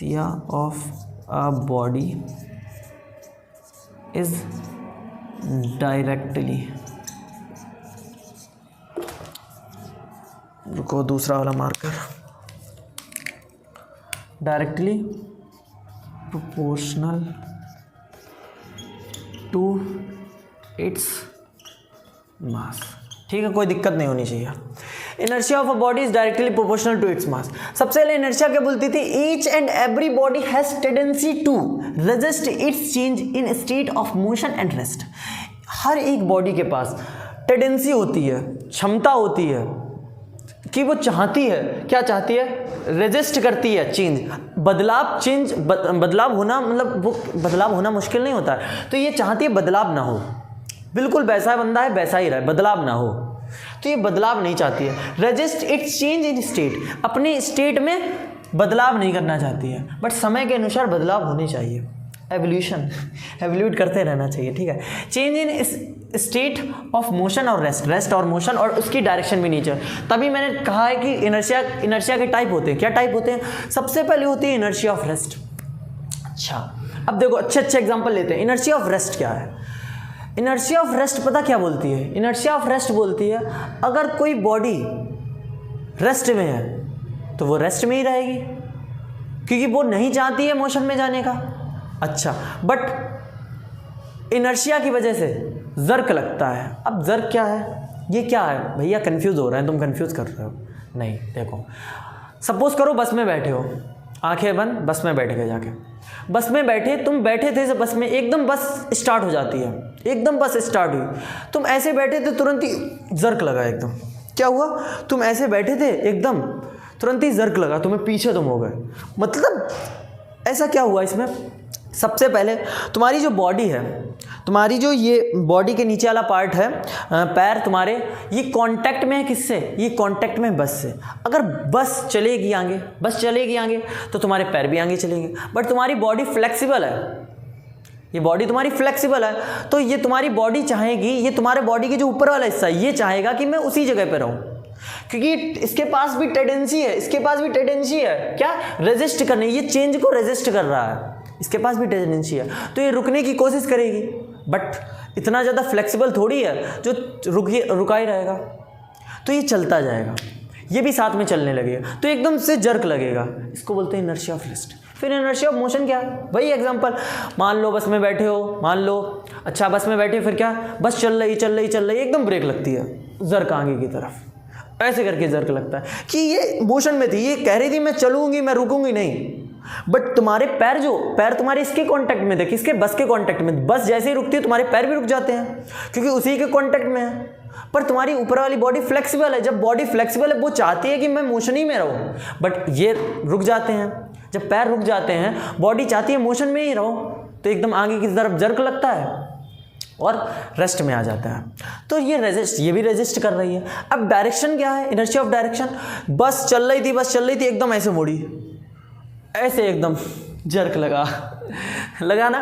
Inertia of a body is directly, रुको दूसरा वाला marker, directly proportional to its mass, ठीक है, कोई दिक्कत नहीं होनी चाहिए। Inertia of a body is directly proportional to its mass. सबसे पहले इनर्शिया क्या बोलती थी, each and every body has tendency to resist its change in state of motion and rest. हर एक बॉडी के पास टेंडेंसी होती है, क्षमता होती है कि वो चाहती है, क्या चाहती है, रेजिस्ट करती है चेंज, बदलाव होना, मतलब वो बदलाव होना मुश्किल नहीं होता है, तो ये चाहती है बदलाव ना हो, बिल्कुल वैसा बंदा है वैसा ही रहे, बदलाव ना हो, तो ये बदलाव नहीं चाहती है। Resist its change in state, अपने स्टेट में बदलाव नहीं करना चाहती है, बट समय के अनुसार बदलाव होने चाहिए, एवोल्यूट करते रहना चाहिए, ठीक है। Change in state of motion और रेस्ट और मोशन, और उसकी डायरेक्शन भी नीचे। तभी मैंने कहा है कि इनर्शिया के टाइप होते हैं। क्या टाइप होते हैं? सबसे पहले होती है इनर्शिया ऑफ रेस्ट। अच्छा, अब देखो अच्छे एग्जांपल लेते हैं। इनर्शिया ऑफ रेस्ट क्या है? इनर्शिया ऑफ रेस्ट पता क्या बोलती है? इनर्शिया ऑफ रेस्ट बोलती है अगर कोई बॉडी रेस्ट में है तो वो रेस्ट में ही रहेगी, क्योंकि वो नहीं चाहती है मोशन में जाने का। अच्छा, बट इनर्शिया की वजह से जर्क लगता है। अब जर्क क्या है? ये क्या है भैया? कंफ्यूज हो रहे हैं तुम, कंफ्यूज कर रहे हो। नहीं, देखो सपोज करो बस में बैठे हो, आंखें बंद, बस में बैठ गए, जाके बस में बैठे, तुम बैठे थे बस में, एकदम बस स्टार्ट हो जाती है, एकदम बस स्टार्ट हुई, तुम ऐसे बैठे थे, तुरंत ही जर्क लगा एकदम। क्या हुआ? तुम ऐसे बैठे थे, एकदम तुरंत ही जर्क लगा, तुम्हें पीछे तुम हो गए। मतलब ऐसा क्या हुआ इसमें? सबसे पहले तुम्हारी जो बॉडी है, तुम्हारी जो ये बॉडी के नीचे वाला पार्ट है, पैर तुम्हारे, ये कांटेक्ट में है किससे? ये कांटेक्ट में बस से। अगर बस चलेगी आगे तो तुम्हारे पैर भी आगे चलेंगे। बट तुम्हारी बॉडी फ्लेक्सिबल है, ये बॉडी तुम्हारी फ्लेक्सिबल है, तो ये तुम्हारी बॉडी चाहेगी, ये तुम्हारे बॉडी के जो ऊपर वाला हिस्सा है ये चाहेगा कि मैं उसी जगह पर रहूँ, क्योंकि इसके पास भी टेंडेंसी है, क्या? रेजिस्ट करने, ये चेंज को रेजिस्ट कर रहा है, इसके पास भी टेंडेंसी है, तो ये रुकने की कोशिश करेगी। बट इतना ज़्यादा फ्लेक्सिबल थोड़ी है जो रुका ही रहेगा। तो ये चलता जाएगा, ये भी साथ में चलने लगेगा, तो एकदम से जर्क लगेगा, इसको बोलते हैं इनर्शिया ऑफ रेस्ट। फिर इनर्शिया ऑफ मोशन क्या है? वही एग्जांपल, मान लो बस में बैठे हो, मान लो अच्छा बस में बैठे, फिर क्या, बस चल रही एकदम ब्रेक लगती है, जर्क आगे की तरफ, ऐसे करके जर्क लगता है कि ये मोशन में थी, ये कह रही थी मैं चलूंगी, मैं रुकूंगी नहीं, बट तुम्हारे पैर तुम्हारे इसके कांटेक्ट में थे, किसके, बस के कांटेक्ट में, बस जैसे ही रुकती है तुम्हारे पैर भी रुक जाते हैं क्योंकि उसी के कांटेक्ट में है। पर तुम्हारी ऊपर वाली बॉडी फ्लेक्सिबल है, जब बॉडी फ्लेक्सिबल है वो चाहती है कि मैं मोशन ही में रहूं, बट ये रुक जाते हैं, जब पैर रुक जाते हैं बॉडी चाहती है मोशन में ही रहो, तो एकदम आगे की तरफ जर्क लगता है और रेस्ट में आ जाता है। तो ये भी रेजिस्ट कर रही है। अब डायरेक्शन क्या है, इनर्शिया ऑफ डायरेक्शन, बस चल रही थी एकदम ऐसे मुड़ी, ऐसे एकदम जर्क लगा ना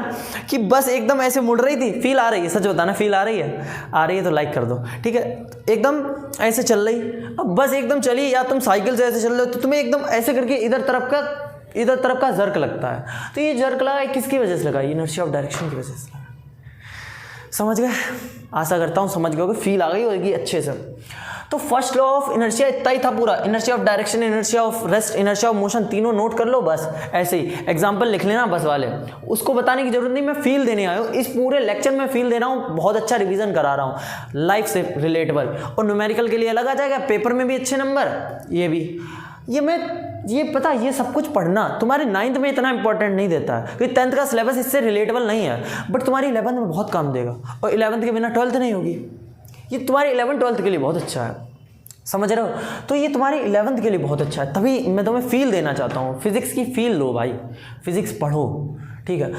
कि बस एकदम ऐसे मुड़ रही थी, फील आ रही है, सच बताना फील आ रही है तो लाइक कर दो, ठीक है। एकदम ऐसे चल रही, अब बस एकदम चली, या तुम साइकिल से ऐसे चल रहे हो तो तुम्हें एकदम ऐसे करके इधर तरफ का जर्क लगता है। तो ये जर्क लगा किसकी वजह से लगा, इनर्शिया ऑफ डायरेक्शन की वजह से लगा। समझ गए? आशा करता हूँ समझ गए होगे, फील आ गई होगी अच्छे से। तो फर्स्ट लॉ ऑफ इनर्शिया इतना ही था पूरा, inertia of direction, inertia of rest, inertia of motion, तीनों नोट कर लो बस, ऐसे ही एग्जांपल लिख लेना बस वाले, उसको बताने की जरूरत नहीं, मैं फील देने आया हूँ, इस पूरे लेक्चर में फील दे रहा हूँ, बहुत अच्छा रिवीजन करा रहा हूँ, लाइफ से रिलेटेबल, और न्यूमेरिकल के लिए अलग आ जाएगा, पेपर में भी अच्छे नंबर, ये भी, ये सब कुछ पढ़ना तुम्हारे 9th में इतना इंपॉर्टेंट नहीं देता है क्योंकि 10th का सिलेबस इससे रिलेटेबल नहीं है, बट तुम्हारी 11th में बहुत काम देगा, और 11th के बिना 12th नहीं होगी। ये तुम्हारी 11th 12th के लिए बहुत अच्छा है, समझ रहे हो? तो ये तुम्हारी 11th के लिए बहुत अच्छा है, तभी मैं तुम्हें फील देना चाहता हूँ, फिजिक्स की फील लो भाई, फिजिक्स पढ़ो, ठीक है।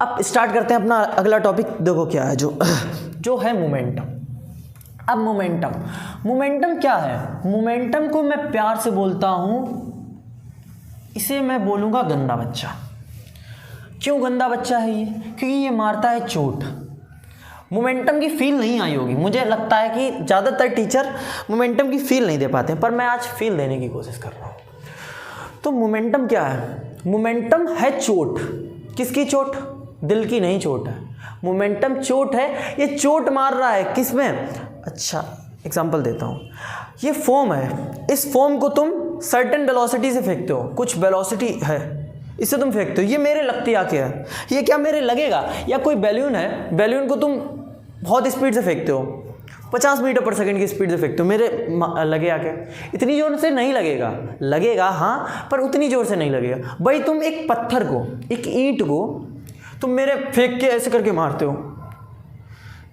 अब स्टार्ट करते हैं अपना अगला टॉपिक, देखो क्या है, जो है मोमेंटम। अब मोमेंटम क्या है? मोमेंटम को मैं प्यार से बोलता हूं, इसे मैं बोलूंगा गंदा बच्चा। क्यों गंदा बच्चा है ये? क्योंकि ये मारता है चोट। मोमेंटम की फील नहीं आई होगी, मुझे लगता है कि ज़्यादातर टीचर मोमेंटम की फील नहीं दे पाते, पर मैं आज फील देने की कोशिश कर रहा हूं। तो मोमेंटम क्या है? मोमेंटम है चोट। किसकी चोट? दिल की नहीं चोट है, मोमेंटम चोट है, ये चोट मार रहा है किसमें? अच्छा एग्जांपल देता हूँ, ये फोम है, इस फोम को तुम सर्टेन वेलोसिटी से फेंकते हो, कुछ वेलोसिटी है, इससे तुम फेंकते हो, ये मेरे लगती आके है, ये क्या मेरे लगेगा? या कोई बैलून है, बैलून को तुम बहुत स्पीड से फेंकते हो, 50 मीटर पर सेकंड की स्पीड से फेंकते हो, मेरे लगे आके, इतनी जोर से नहीं लगेगा हाँ, पर उतनी जोर से नहीं लगेगा। भाई तुम एक पत्थर को, एक ईंट को तुम मेरे फेंक के ऐसे करके मारते हो,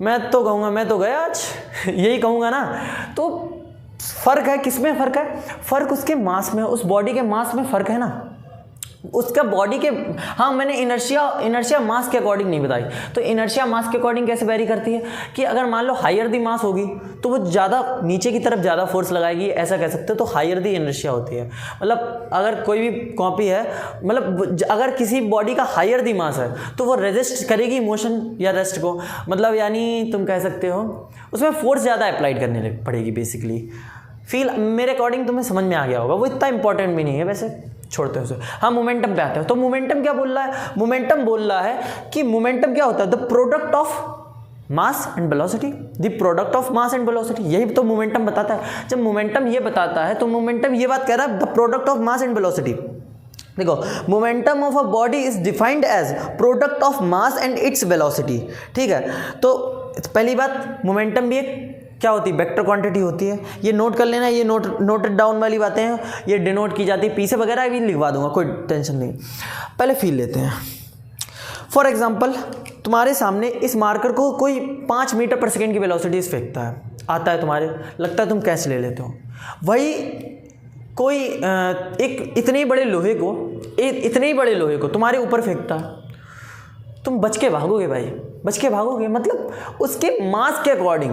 मैं तो कहूँगा मैं तो गया आज, यही कहूँगा ना। तो फ़र्क है, किस में फ़र्क है? फ़र्क उसके मास में, उस बॉडी के मास में फ़र्क है ना, उसका बॉडी के, हाँ मैंने इनर्शिया मास के अकॉर्डिंग नहीं बताई। तो इनर्शिया मास के अकॉर्डिंग कैसे वेरी करती है कि अगर मान लो हायर दी मास होगी तो वो ज़्यादा नीचे की तरफ ज़्यादा फोर्स लगाएगी, ऐसा कह सकते हो, तो हायर दी इनर्शिया होती है। मतलब अगर कोई भी कॉपी है, मतलब अगर किसी बॉडी का हायर दी मास है तो वो रेजिस्ट करेगी मोशन या रेस्ट को, मतलब यानी तुम कह सकते हो उसमें फोर्स ज़्यादा अप्लाइड करने पड़ेगी बेसिकली। फील मेरे अकॉर्डिंग तुम्हें समझ में आ गया होगा, वो इतना इंपॉर्टेंट भी नहीं है वैसे, छोड़ते हैं उसे। हाँ मोमेंटम पे आते हैं। तो मोमेंटम क्या बोल रहा है? मोमेंटम बोल रहा है कि मोमेंटम क्या होता है? The product of mass and velocity, the product of mass and velocity, यही तो मोमेंटम बताता है। जब मोमेंटम ये बताता है तो मोमेंटम ये बात कह रहा है the product of mass and velocity. देखो momentum of a body is defined as product of mass and its velocity, ठीक है। तो पहली बात, मोमेंटम भी एक क्या होती है? वेक्टर क्वांटिटी होती है, ये नोट कर लेना, ये नोटेड डाउन वाली बातें हैं, ये डिनोट की जाती है, पीछे वगैरह भी लिखवा दूंगा, कोई टेंशन नहीं। पहले फील लेते हैं। फॉर एग्जांपल तुम्हारे सामने इस मार्कर को कोई 5 मीटर पर सेकेंड की वेलोसिटी से फेंकता है, आता है तुम्हारे, लगता है तुम कैच ले लेते हो। वही कोई एक इतने बड़े लोहे को तुम्हारे ऊपर फेंकता है, तुम बच के भागोगे भाई, बच के भागोगे, मतलब उसके मास के अकॉर्डिंग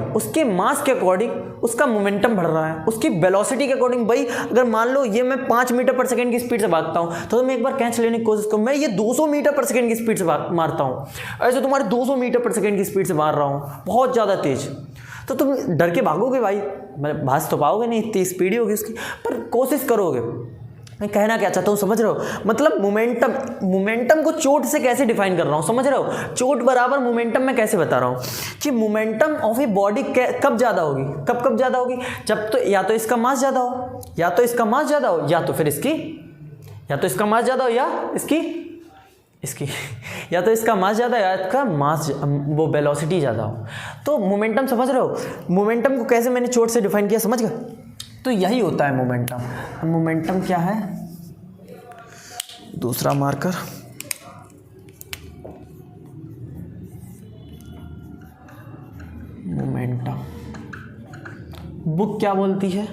उसका मोमेंटम बढ़ रहा है, उसकी वेलोसिटी के अकॉर्डिंग। भाई अगर मान लो ये मैं 5 मीटर पर सेकंड की स्पीड से भागता हूँ तो मैं एक बार कैच लेने की कोशिश करूँ, मैं ये 200 मीटर पर सेकंड की स्पीड से मारता हूँ, ऐसे तुम्हारे 200 मीटर पर सेकंड की स्पीड से मार रहा हूँ, बहुत ज़्यादा तेज, तो तुम डर के भागोगे भाई, मतलब भाग तो पाओगे नहीं, इतनी स्पीड ही होगी उसकी, पर कोशिश करोगे, मैं कहना क्या चाहता हूँ समझ रहे हो, मतलब मोमेंटम को चोट से कैसे डिफाइन कर रहा हूँ, समझ रहे हो, चोट बराबर मोमेंटम मैं कैसे बता रहा हूँ कि मोमेंटम ऑफ ए बॉडी कब ज़्यादा होगी, कब ज़्यादा होगी, जब तो या तो इसका मास ज़्यादा हो, या तो इसका मास ज़्यादा हो, या तो फिर इसकी, या तो इसका मास ज़्यादा हो या इसकी या तो इसका मास ज़्यादा या इसका मास वो वेलोसिटी ज़्यादा हो। तो मोमेंटम समझ रहे हो, मोमेंटम को कैसे मैंने चोट से डिफाइन किया, समझ गए। तो यही होता है मोमेंटम। मोमेंटम क्या है, दूसरा मार्कर, मोमेंटम बुक क्या बोलती है,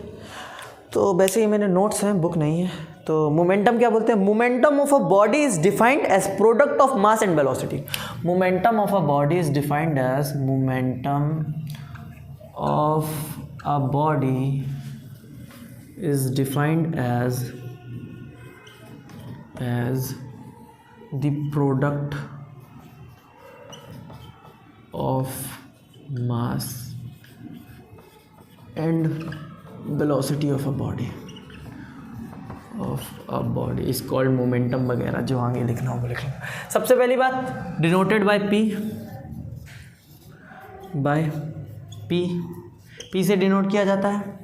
तो वैसे ही मैंने नोट्स हैं, बुक नहीं है। तो मोमेंटम क्या बोलते हैं, momentum of a body is defined as product of mass and velocity. Momentum of a body is defined as momentum of a body is defined as the product of mass and velocity of a body is called momentum वगैरह, जो आगे लिखना हो वो लिख लो। सबसे पहली बात डिनोटेड बाय P से डिनोट किया जाता है।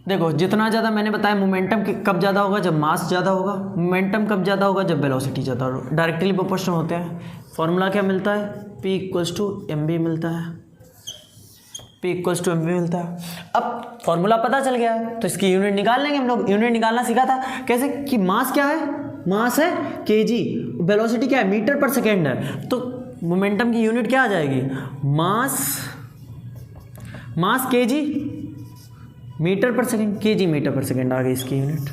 देखो जितना ज़्यादा मैंने बताया मोमेंटम कब ज़्यादा होगा, जब मास ज़्यादा होगा, मोमेंटम कब ज़्यादा होगा, जब वेलोसिटी ज़्यादा होगा, डायरेक्टली प्रोपोर्शनल होते हैं। फॉर्मूला क्या मिलता है, P = mv मिलता है, P = mv मिलता है। अब फॉर्मूला पता चल गया तो इसकी यूनिट निकाल लेंगे हम लोग। यूनिट निकालना सीखा था कैसे, कि मास क्या है, मास है kg, वेलोसिटी क्या है, मीटर पर सेकेंड है। तो मोमेंटम की यूनिट क्या आ जाएगी, मास kg मीटर पर सेकेंड, kg मीटर पर सेकेंड आ गई इसकी यूनिट,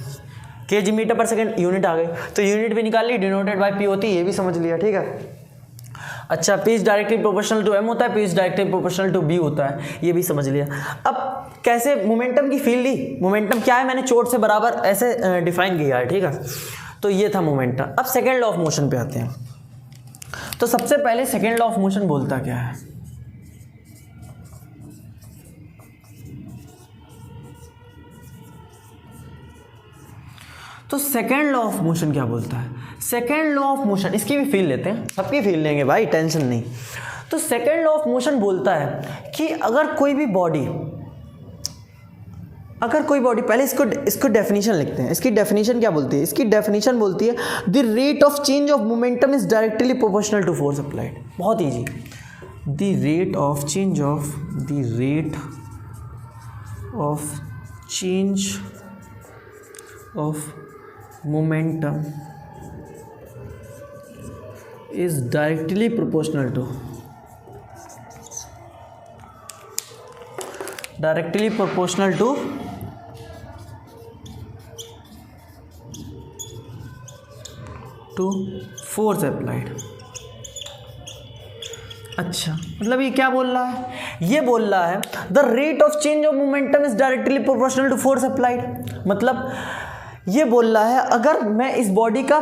kg मीटर पर सेकेंड यूनिट आ गई। तो यूनिट भी निकाल ली, डिनोटेड बाय P होती है, ये भी समझ लिया, ठीक है। अच्छा, P is directly proportional to m होता है, P is directly proportional to b होता है, ये भी समझ लिया। अब कैसे मोमेंटम की फील्ड ली, मोमेंटम क्या है मैंने चोट से बराबर ऐसे डिफाइन किया है, ठीक है। तो ये था मोमेंटम। अब सेकेंड लॉ ऑफ मोशन पे आते हैं। तो सबसे पहले सेकेंड लॉ ऑफ मोशन बोलता क्या है, तो सेकेंड लॉ ऑफ मोशन क्या बोलता है, सेकेंड लॉ ऑफ मोशन, इसकी भी फील लेते हैं, सबकी फील लेंगे भाई, टेंशन नहीं। तो सेकेंड लॉ ऑफ मोशन बोलता है कि अगर कोई बॉडी, पहले इसको डेफिनेशन लिखते हैं। इसकी डेफिनेशन क्या बोलती है, इसकी डेफिनेशन बोलती है the rate of change of momentum is directly proportional to force applied. बहुत easy, the rate of change of momentum is directly proportional to force applied। अच्छा, मतलब ये क्या बोल रहा है, ये बोल रहा है the rate of change of momentum is directly proportional to force applied. मतलब ये बोल रहा है अगर मैं इस बॉडी का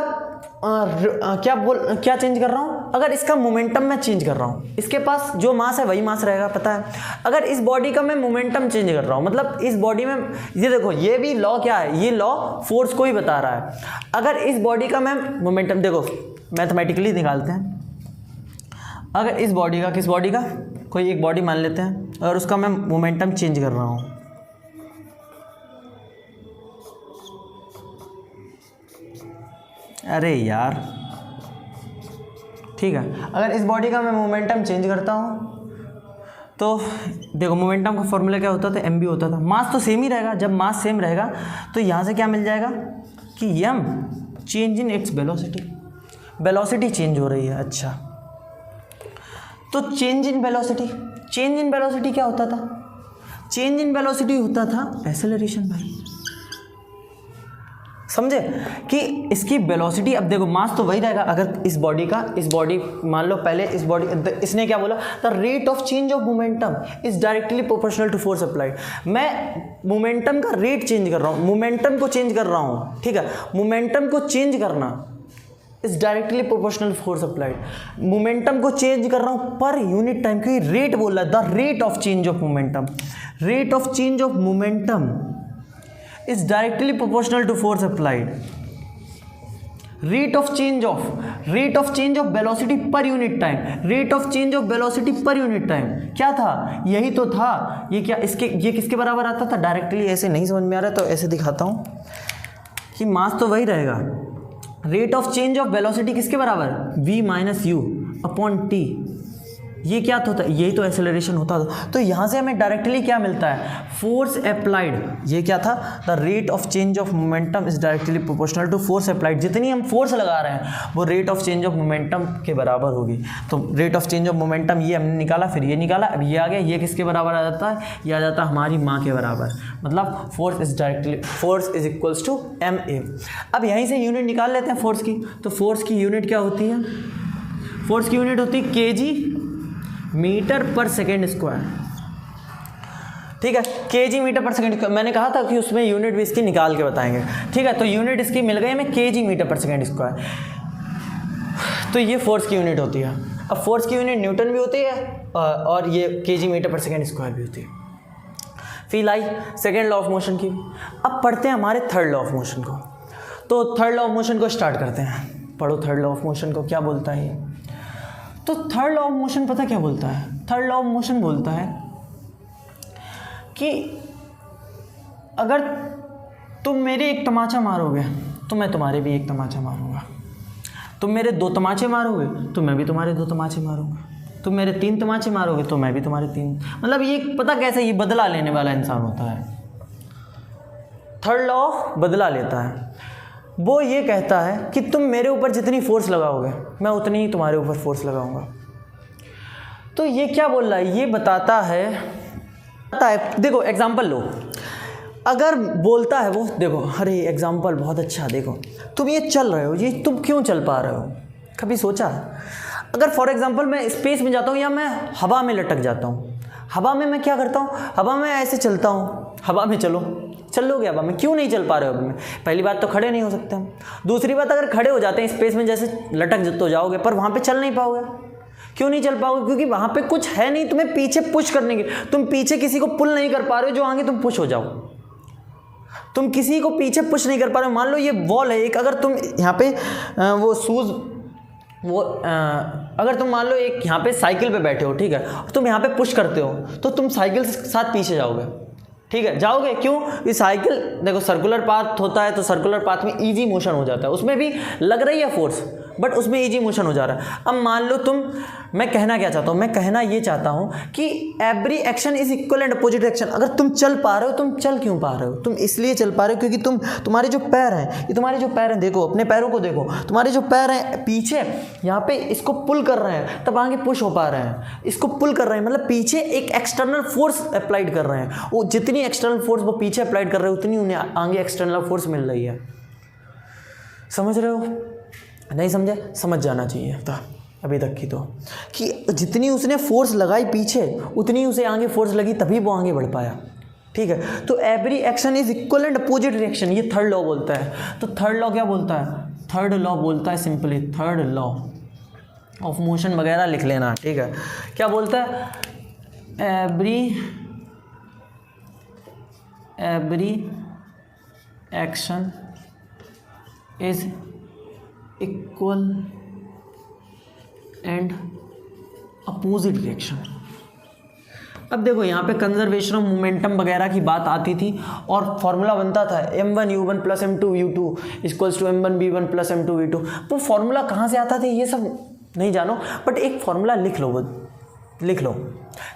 क्या चेंज कर रहा हूँ, अगर इसका मोमेंटम मैं चेंज कर रहा हूँ, इसके पास जो मास है वही मास रहेगा, पता है। अगर इस बॉडी का मैं मोमेंटम चेंज कर रहा हूँ, मतलब इस बॉडी में, ये देखो ये भी लॉ क्या है, ये लॉ फोर्स को ही बता रहा है। अगर इस बॉडी का मैं मोमेंटम, देखो मैथमेटिकली निकालते हैं, अगर इस बॉडी का, किस बॉडी का, कोई एक बॉडी मान लेते हैं, अगर उसका मैं मोमेंटम चेंज कर रहा हूँ, अरे यार ठीक है, अगर इस बॉडी का मैं मोमेंटम चेंज करता हूँ तो देखो मोमेंटम का फॉर्मूला क्या होता था, mv होता था। मास तो सेम ही रहेगा, जब मास सेम रहेगा तो यहाँ से क्या मिल जाएगा कि m change in its velocity change हो रही है। अच्छा, तो चेंज इन वेलोसिटी क्या होता था, चेंज इन वेलोसिटी होता था एक्सेलरेशन भाई, समझे कि इसकी वेलोसिटी, अब देखो मास तो वही रहेगा। अगर इस बॉडी मान लो, पहले इस बॉडी, इसने क्या बोला, the rate of change of momentum is directly proportional to force applied. मैं मोमेंटम का रेट चेंज कर रहा हूँ, मोमेंटम को चेंज कर रहा हूँ, ठीक है। मोमेंटम को चेंज करना is directly proportional force applied. Momentum को चेंज कर रहा हूँ पर यूनिट टाइम, क्योंकि रेट बोल रहा है, the rate of change of momentum is directly proportional to force applied. Rate of change of velocity per unit time, rate of change of velocity per unit time क्या था, यही तो था। ये क्या ये किसके बराबर आता था, डायरेक्टली ऐसे नहीं समझ में आ रहा है तो ऐसे दिखाता हूँ कि मास तो वही रहेगा। Rate of change of velocity किसके बराबर, v minus you upon T. ये क्या होता है, यही तो एक्सेलरेशन होता था। तो यहाँ से हमें डायरेक्टली क्या मिलता है, फोर्स अप्लाइड। ये क्या था, the rate of change of momentum is directly proportional to force applied. जितनी हम फोर्स लगा रहे हैं वो rate of change of momentum के बराबर होगी। तो rate of change of momentum ये हमने निकाला, फिर ये निकाला, अब ये आ गया। ये किसके बराबर आ जाता है, ये आ जाता है हमारी माँ के बराबर। मतलब force is equals to ma। अब यहीं से यूनिट निकाल लेते हैं फोर्स की। तो फोर्स की यूनिट क्या होती है, फोर्स की यूनिट होती है kg मीटर पर सेकेंड स्क्वायर। ठीक है, kg मीटर पर सेकेंड स्क्वायर। मैंने कहा था कि उसमें यूनिट भी इसकी निकाल के बताएंगे। ठीक है, तो यूनिट इसकी मिल गई हमें kg मीटर पर सेकेंड स्क्वायर। तो ये फोर्स की यूनिट होती है। अब फोर्स की यूनिट न्यूटन भी होती है और ये kg मीटर पर सेकेंड स्क्वायर भी होती है। फिर आई सेकेंड लॉ ऑफ मोशन की। अब पढ़ते हैं हमारे थर्ड लॉ ऑफ मोशन को। तो थर्ड लॉ ऑफ मोशन को स्टार्ट करते हैं। पढ़ो थर्ड लॉ ऑफ मोशन को, क्या बोलता है ये। तो थर्ड लॉ ऑफ मोशन पता क्या बोलता है, थर्ड लॉ ऑफ मोशन बोलता है कि अगर तुम मेरे एक तमाचा मारोगे तो मैं तुम्हारे भी एक तमाचा मारूंगा, तुम मेरे 2 तमाचे मारोगे तो मैं भी तुम्हारे 2 तमाचे मारूंगा, तुम मेरे 3 तमाचे मारोगे तो मैं भी तुम्हारे 3। मतलब ये पता कैसे, ये बदला लेने वाला इंसान होता है। थर्ड लॉ बदला लेता है। वो ये कहता है कि तुम मेरे ऊपर जितनी फोर्स लगाओगे मैं उतनी ही तुम्हारे ऊपर फोर्स लगाऊंगा। तो ये क्या बोल रहा है, ये बताता है देखो एग्जांपल लो। अगर बोलता है वो, देखो अरे एग्जांपल बहुत अच्छा, देखो तुम ये चल रहे हो, ये तुम क्यों चल पा रहे हो, कभी सोचा। अगर फॉर एग्जांपल मैं स्पेस में जाता हूँ या मैं हवा में लटक जाता हूँ, हवा में मैं क्या करता हूँ, हवा में ऐसे चलता हूँ, हवा में चल लोगे हवा में, क्यों नहीं चल पा रहे हो। में पहली बात तो खड़े नहीं हो सकते हम। दूसरी बात, अगर खड़े हो जाते हैं स्पेस में जैसे लटक तो जाओगे, पर वहाँ पे चल नहीं पाओगे। क्यों नहीं चल पाओगे, क्योंकि वहाँ पे कुछ है नहीं तुम्हें पीछे पुश करने की। तुम पीछे किसी को पुल नहीं कर पा रहे हो जो आगे तुम पुश हो जाओ। तुम किसी को पीछे पुश नहीं कर पा रहे हो। मान लो ये वॉल है एक, अगर तुम यहाँ पे वो शूज़ अगर तुम मान लो एक यहाँ पे साइकिल पे बैठे हो, ठीक है, तुम यहाँ पे पुश करते हो तो तुम साइकिल के साथ पीछे जाओगे। ठीक है, जाओगे क्यों, ये साइकिल देखो सर्कुलर पाथ होता है तो सर्कुलर पाथ में इजी मोशन हो जाता है, उसमें भी लग रही है फोर्स बट उसमें इजी मोशन हो जा रहा है। अब मान लो मैं कहना क्या चाहता हूँ, मैं कहना ये चाहता हूँ कि every action is equal and opposite action. अगर तुम चल पा रहे हो, तुम चल क्यों पा रहे हो, तुम इसलिए चल पा रहे हो क्योंकि तुम्हारे जो पैर हैं, ये तुम्हारे जो पैर हैं, देखो अपने पैरों को देखो, तुम्हारे जो पैर हैं पीछे यहाँ पे इसको पुल कर रहे हैं तब आगे पुश हो पा रहे हैं। इसको पुल कर रहे हैं मतलब पीछे एक एक्सटर्नल फोर्स अप्लाइड कर रहे हैं। वो जितनी एक्सटर्नल फोर्स वो पीछे अप्लाइड कर रहे हैं उतनी उन्हें आगे एक्सटर्नल फोर्स मिल रही है। समझ रहे हो, नहीं समझे, समझ जाना चाहिए था अभी तक की तो, कि जितनी उसने फोर्स लगाई पीछे उतनी उसे आगे फोर्स लगी तभी वो आगे बढ़ पाया। ठीक है, तो every action is equal and opposite reaction, ये थर्ड लॉ बोलता है। तो थर्ड लॉ क्या बोलता है, थर्ड लॉ बोलता है simply, third law of motion वगैरह लिख लेना। ठीक है, क्या बोलता है, every action is equal and opposite reaction. अब देखो यहाँ पे कंजर्वेशन ऑफ मोमेंटम वगैरह की बात आती थी और फॉर्मूला बनता था m1u1 plus m2u2 equals to m1v1 plus m2v2। वो फॉर्मूला कहाँ से आता था ये सब नहीं जानो, बट एक फॉर्मूला लिख लो।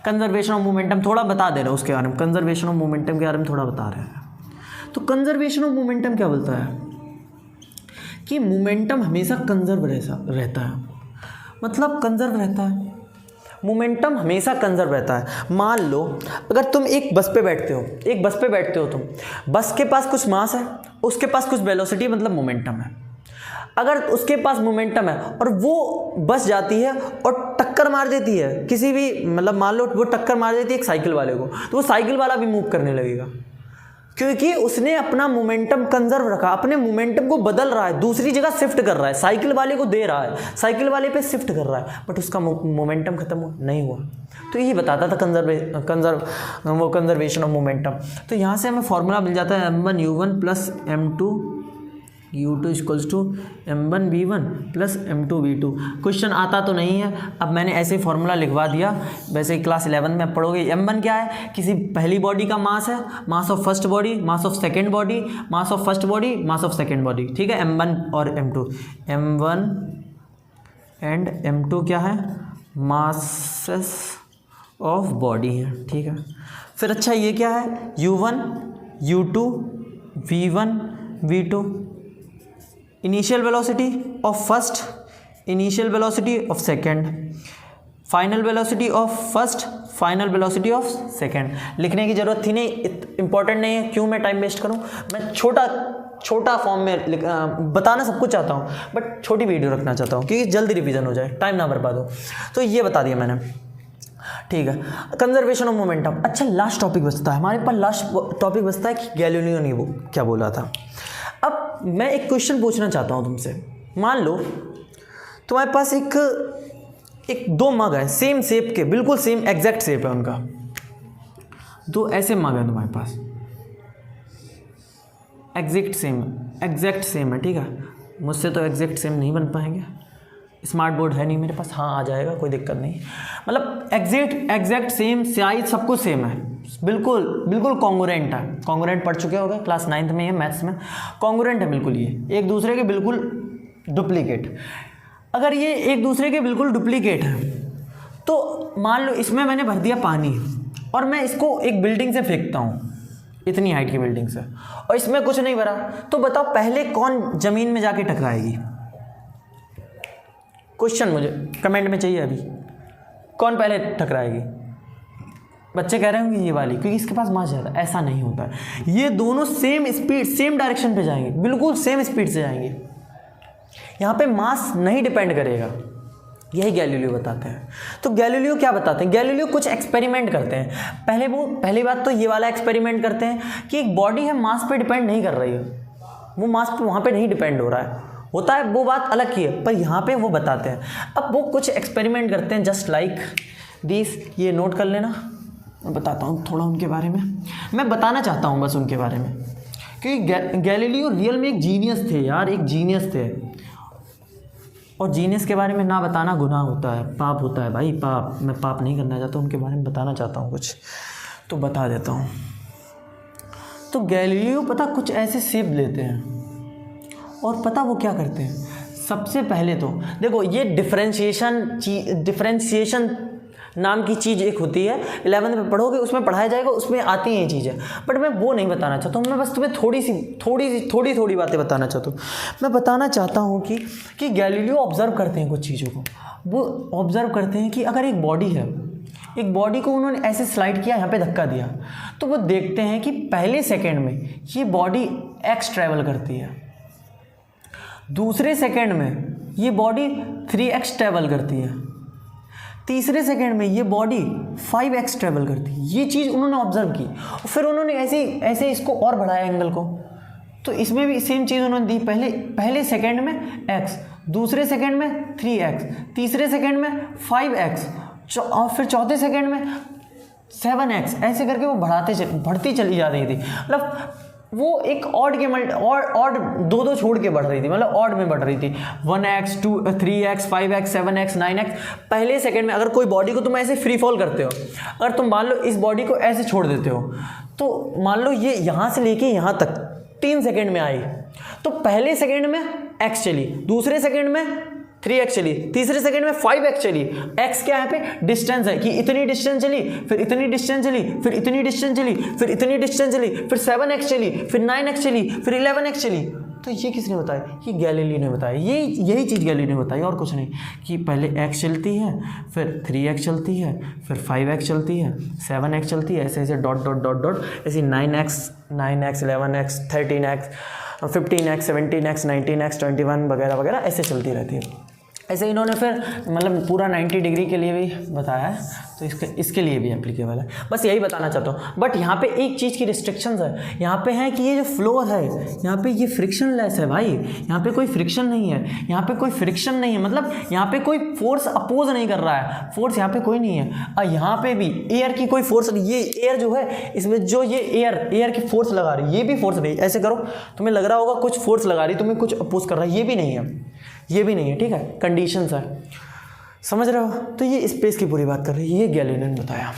कंजर्वेशन ऑफ मोमेंटम थोड़ा बता दे रहे हैं उसके बारे में, कंजर्वेशन ऑफ मोमेंटम के बारे में थोड़ा बता रहे हैं। तो कंजर्वेशन ऑफ मोमेंटम क्या बोलता है कि मोमेंटम हमेशा कंजर्व रहता है। मतलब कंजर्व रहता है, मोमेंटम हमेशा कंजर्व रहता है। मान लो अगर तुम एक बस पे बैठते हो, तुम बस के पास कुछ मास है, उसके पास कुछ वेलोसिटी मतलब मोमेंटम है। अगर उसके पास मोमेंटम है और वो बस जाती है और टक्कर मार देती है किसी भी, मतलब मान लो वो टक्कर मार देती है एक साइकिल वाले को, तो वो साइकिल वाला भी मूव करने लगेगा। क्योंकि उसने अपना मोमेंटम कंजर्व रखा, अपने मोमेंटम को बदल रहा है, दूसरी जगह शिफ्ट कर रहा है, साइकिल वाले को दे रहा है, साइकिल वाले पे शिफ्ट कर रहा है, बट उसका मोमेंटम खत्म नहीं हुआ। तो यही बताता था कंजर्वेशन ऑफ मोमेंटम। तो यहाँ से हमें फॉर्मूला मिल जाता है m1u1 plus m2u2 equals to m1v1 plus m2v2। Question आता तो नहीं है, अब मैंने ऐसे फॉर्मूला लिखवा दिया। वैसे क्लास 11 में पढ़ोगे। m1 क्या है, किसी पहली बॉडी का मास है, mass of first body, mass of second body, mass of first body, mass of second body, ठीक है। m1 और m2, m1 एंड m2 क्या है, मासेस ऑफ बॉडी है, ठीक है। फिर अच्छा ये क्या है, u1 u2 v1 v2, initial velocity of first, initial velocity of second, final velocity of first, final velocity of second. लिखने की ज़रूरत थी नहीं, इंपॉर्टेंट नहीं है, क्यों मैं टाइम वेस्ट करूं। मैं छोटा फॉर्म में बताना सब कुछ चाहता हूं, बट छोटी वीडियो रखना चाहता हूं क्योंकि जल्दी रिवीजन हो जाए, टाइम ना बर्बाद हो। तो ये बता दिया मैंने, ठीक है। Conservation of momentum. अच्छा लास्ट टॉपिक बचता है हमारे पास, लास्ट टॉपिक बचता है कि गैलीलियो ने वो क्या बोला था। अब मैं एक क्वेश्चन पूछना चाहता हूँ तुमसे। मान लो तुम्हारे पास एक दो मग है, सेम शेप के, बिल्कुल सेम एग्जैक्ट शेप है उनका, दो ऐसे मग है तुम्हारे पास, एग्जैक्ट सेम है, ठीक है। मुझसे तो एग्जैक्ट सेम नहीं बन पाएंगे, स्मार्ट बोर्ड है नहीं मेरे पास। हाँ आ जाएगा, कोई दिक्कत नहीं। मतलब एग्जैक्ट सेम, साइज सब कुछ सेम है, बिल्कुल कॉन्ग्रुएंट है। कॉन्ग्रुएंट पढ़ चुके होगे क्लास 9th में, ये मैथ्स में कॉन्ग्रुएंट है बिल्कुल, ये एक दूसरे के बिल्कुल डुप्लीकेट। अगर ये एक दूसरे के बिल्कुल डुप्लीकेट है तो मान लो इसमें मैंने भर दिया पानी और मैं इसको एक बिल्डिंग से फेंकता हूँ, इतनी हाइट की बिल्डिंग से, और इसमें कुछ नहीं भरा, तो बताओ पहले कौन ज़मीन में जाके टकराएगी। क्वेश्चन मुझे कमेंट में चाहिए अभी, कौन पहले टकराएगी। बच्चे कह रहे होंगे ये वाली, क्योंकि इसके पास मास ज़्यादा। ऐसा नहीं होता है, ये दोनों सेम स्पीड, सेम डायरेक्शन पे जाएंगे, बिल्कुल सेम स्पीड से जाएंगे। यहाँ पे मास नहीं डिपेंड करेगा, यही गैलीलियो बताते हैं। तो गैलीलियो क्या बताते हैं, गैलीलियो कुछ एक्सपेरिमेंट करते हैं। पहली बात तो ये वाला एक्सपेरिमेंट करते हैं कि एक बॉडी है, मास पे डिपेंड नहीं कर रही है, वो मास पे वहाँ पे नहीं डिपेंड हो रहा है, होता है वो बात अलग की है, पर यहाँ पे वो बताते हैं। अब वो कुछ एक्सपेरिमेंट करते हैं जस्ट लाइक दिस, ये नोट कर लेना, मैं बताता हूँ थोड़ा उनके बारे में, मैं बताना चाहता हूँ बस उनके बारे में। क्योंकि गैलीलियो रियल में एक जीनियस थे यार, एक जीनियस थे, और जीनियस के बारे में ना बताना गुनाह होता है, पाप होता है भाई, पाप। मैं पाप नहीं करना चाहता, उनके बारे में बताना चाहता हूँ कुछ, तो बता देता हूँ। तो गैलीलियो पता कुछ ऐसे शेप लेते हैं, और पता वो क्या करते हैं। सबसे पहले तो देखो, ये डिफरेंशिएशन नाम की चीज़ एक होती है, 11th में पढ़ोगे, उसमें पढ़ाया जाएगा, उसमें आती हैं ये चीज़ें, बट मैं वो नहीं बताना चाहता हूँ। मैं बस तुम्हें थोड़ी बातें बताना चाहता हूँ। मैं बताना चाहता हूँ कि गैलीलियो ऑब्जर्व करते हैं कुछ चीज़ों को। वो ऑब्जर्व करते हैं कि अगर एक बॉडी है, एक बॉडी को उन्होंने ऐसे स्लाइड किया, यहाँ पे धक्का दिया, तो वो देखते हैं कि पहले सेकेंड में ये बॉडी x ट्रैवल करती है, दूसरे सेकेंड में ये बॉडी 3x ट्रैवल करती है, तीसरे सेकंड में ये बॉडी 5x ट्रैवल करती है। ये चीज़ उन्होंने ऑब्जर्व की, और फिर उन्होंने ऐसे इसको और बढ़ाया एंगल को। तो इसमें भी सेम चीज़ उन्होंने दी, पहले सेकंड में x, दूसरे सेकंड में 3x, तीसरे सेकंड में 5x, और फिर चौथे सेकंड में 7x, ऐसे करके वो बढ़ती चली जा रही थी। मतलब वो एक ऑड दो छोड़ के बढ़ रही थी, मतलब ऑड में बढ़ रही थी, 1x 2 3x 5x 7x 9x। पहले सेकंड में अगर कोई बॉडी को तुम ऐसे फ्री फॉल करते हो, अगर तुम मान लो इस बॉडी को ऐसे छोड़ देते हो, तो मान लो ये यहाँ से लेके यहाँ तक 3 सेकंड में आई, तो पहले सेकंड में x चली, दूसरे सेकंड में 3x चली, तीसरे सेकंड में 5x चली। x क्या है पे डिस्टेंस है कि इतनी डिस्टेंस चली, फिर इतनी डिस्टेंस चली, फिर इतनी डिस्टेंस चली, फिर इतनी डिस्टेंस चली, फिर 7x चली, फिर 9x चली, फिर 11x चली। तो ये किसने बताया, ये गैलीलियो ने बताया। यही चीज़ गैलीलियो ने बताई, और कुछ नहीं, कि पहले x चलती है, फिर 3x चलती है, फिर 5x चलती है, 7x चलती है, ऐसे डॉट ऐसे 9x 11x 13x 15x 17x 19x 21 वगैरह वगैरह ऐसे चलती रहती है। ऐसे इन्होंने फिर मतलब पूरा 90 डिग्री के लिए भी बताया है, तो इसके लिए भी एप्लीकेबल है। बस यही बताना चाहता हूँ। बट यहाँ पे एक चीज़ की रिस्ट्रिक्शंस है, यहाँ पे है कि ये जो फ्लोर है यहाँ पे ये फ्रिक्शनलेस है भाई, यहाँ पे कोई फ्रिक्शन नहीं है, यहाँ पे कोई फ्रिक्शन नहीं है, मतलब यहाँ पे कोई फोर्स अपोज नहीं कर रहा है, फोर्स यहाँ पे कोई नहीं है। और यहाँ पे भी एयर की कोई फोर्स, ये एयर जो है इसमें जो ये एयर की फोर्स लगा रही है, ये भी फोर्स नहीं। ऐसे करो, तुम्हें लग रहा होगा कुछ फोर्स लगा रही, तुम्हें कुछ अपोज कर रहा है, ये भी नहीं है, ये भी नहीं है, ठीक है, कंडीशंस है, समझ रहे हो। तो ये स्पेस की पूरी बात कर रही है, ये गैलीलियो ने बताया।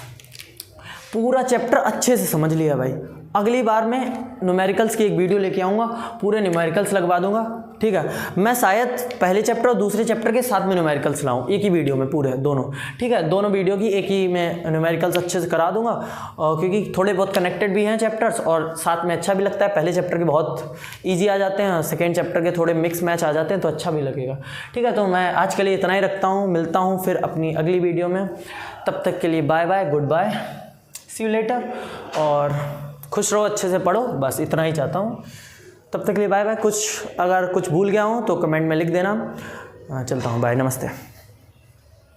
पूरा चैप्टर अच्छे से समझ लिया भाई। अगली बार मैं न्यूमेरिकल्स की एक वीडियो लेके आऊँगा, पूरे न्यूमेरिकल्स लगवा दूंगा, ठीक है। मैं शायद पहले चैप्टर और दूसरे चैप्टर के साथ में न्यूमेरिकल्स लाऊं एक ही वीडियो में, पूरे दोनों, ठीक है, दोनों वीडियो की एक ही मैं न्यूमेरिकल्स अच्छे से करा दूंगा, और क्योंकि थोड़े बहुत कनेक्टेड भी हैं चैप्टर्स और साथ में अच्छा भी लगता है। पहले चैप्टर के बहुत ईजी आ जाते हैं, सेकेंड चैप्टर के थोड़े मिक्स मैच आ जाते हैं, तो अच्छा भी लगेगा, ठीक है। तो मैं आज के लिए इतना ही रखता हूँ, मिलता हूँ फिर अपनी अगली वीडियो में। तब तक के लिए bye bye, good bye, see you later, और खुश रहो, अच्छे से पढ़ो, बस इतना ही चाहता हूँ। तब तक के लिए बाय बाय। अगर कुछ भूल गया हूँ तो कमेंट में लिख देना। चलता हूँ, बाय, नमस्ते।